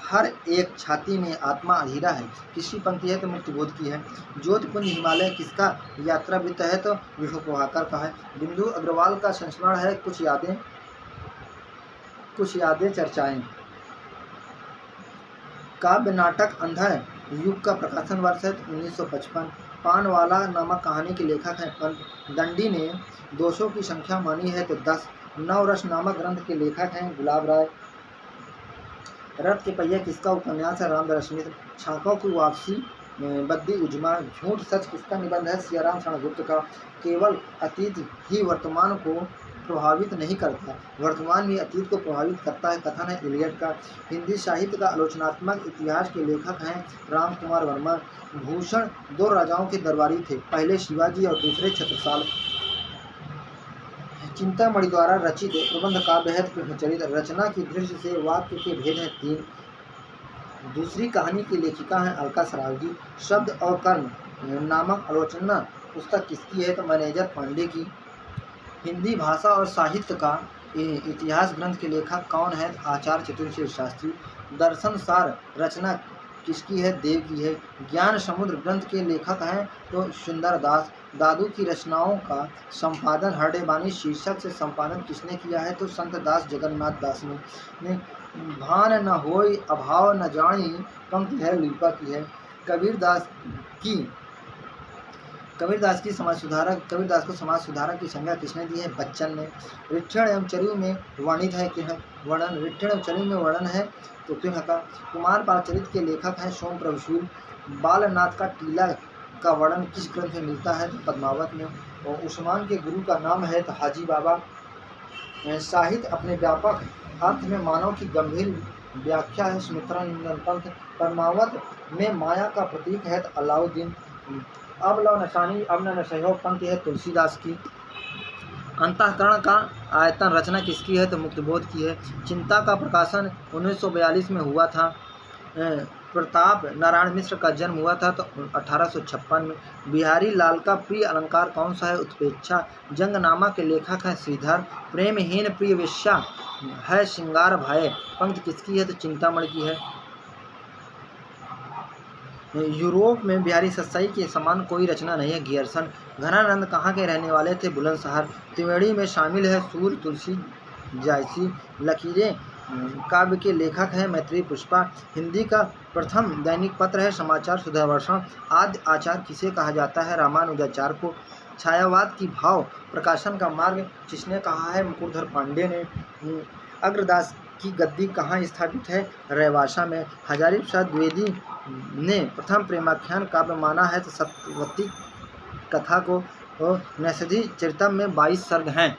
हर एक छाती में आत्मा अधीरा है। किसकी पंक्ति है? तो मुक्तिबोध की है। ज्योतिपुंज हिमालय किसका यात्रा वृत्त है? तो विष्णु प्रभाकर का है। बिंदु अग्रवाल का संस्मरण है कुछ यादें चर्चाएं। काव्य नाटक अंधा युग का प्रकाशन वर्ष है 1955। पानवाला नामक कहानी के लेखक हैं पंत। दंडी ने दोषों की संख्या मानी है तो 10। नवरस नामक ग्रंथ के लेखक हैं गुलाब राय। रथ के पहिया किसका उपन्यास है? रामदरस मिश्र। छाकों की वापसी बद्दी उजमा। झूठ सच किसका निबंध है? सियाराम शरणगुप्त का। केवल अतीत ही वर्तमान को प्रभावित नहीं करता, वर्तमान भी अतीत को प्रभावित करता है, कथन है इलियट का। हिंदी साहित्य का आलोचनात्मक इतिहास के लेखक हैं राम कुमार वर्मा। भूषण 2 राजाओं के दरबारी थे, पहले शिवाजी और दूसरे छत्रसाल। चिंतामणि द्वारा रचित प्रबंध काव्य है कृष्णचरित। रचना की दृष्टि से वाक्य के भेद हैं 3। दूसरी कहानी की लेखिका हैं अलका सरावगी। शब्द और कर्म नामक आलोचना पुस्तक किसकी है? तो मैनेजर पांडे की। हिंदी भाषा और साहित्य का इतिहास ग्रंथ के लेखक कौन है? आचार्य चतुर्वेदी शास्त्री। दर्शन सार रचना किसकी है? देव की है। ज्ञान समुद्र ग्रंथ के लेखक हैं तो सुंदर दास। दादू की रचनाओं का संपादन हरडेबानी शीर्षक से संपादन किसने किया है? तो संत दास जगन्नाथ दास ने। भान न होय अभाव न जानी पंक्ति है लिपा की है। कबीरदास को समाज सुधारक की संज्ञा किसने दी है? बच्चन ने। ऋक्षण एवं चरयू में वर्णित है कि वर्णन ऋक्षण एवं चरयू में वर्णन है तो क्यों का। कुमार बाल चरित के लेखक हैं सोम प्रभु शूल। बालनाथ का टीला का वर्णन किस ग्रंथ में मिलता है? तो पद्मावत में। और उस्मान के गुरु का नाम है तो हाजी बाबा। साहित्य अपने व्यापक अर्थ में मानव की गंभीर व्याख्या है सुमित्रा नंदन पंथ। पद्मावत में माया का प्रतीक है तो अलाउद्दीन। अब लव नशानी अब न नशहो पंक्ति है तुलसीदास की। अंतःकरण का आयतन रचना किसकी है? तो मुक्तिबोध की है। चिंता का प्रकाशन 1942 में हुआ था। प्रताप नारायण मिश्र का जन्म हुआ था तो 1856 में। बिहारी लाल का प्रिय अलंकार कौन सा है? उत्प्रेक्षा। जंगनामा के लेखक हैं श्रीधर। प्रेमहीन प्रिय वेश्या है श्रृंगार भय पंक्ति किसकी है? तो चिंतामणि की है। यूरोप में बिहारी सत्साई के समान कोई रचना नहीं है गियरसन। घनानंद कहाँ के रहने वाले थे? बुलंदशहर। त्रिवेणी में शामिल है सूर्य तुलसी जायसी। लकीरें काव्य के लेखक हैं मैत्रेयी पुष्पा। हिंदी का प्रथम दैनिक पत्र है समाचार सुधावर्षण। आद्य आचार्य किसे कहा जाता है? रामानुजाचार्य को। छायावाद की भाव प्रकाशन का मार्ग किसने कहा है? मुकुटधर पांडे ने। अग्रदास की गद्दी कहाँ स्थापित है? रैवासा में। हजारी प्रसाद द्विवेदी ने प्रथम प्रेमाख्यान काव्य माना है तो सत्यवती कथा को। नैषधि चरितम में 22 सर्ग हैं।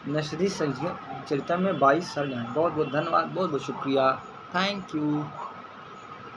नैषधि चरितम में 22 सर्ग हैं। बहुत बहुत धन्यवाद, बहुत बहुत शुक्रिया, थैंक यू।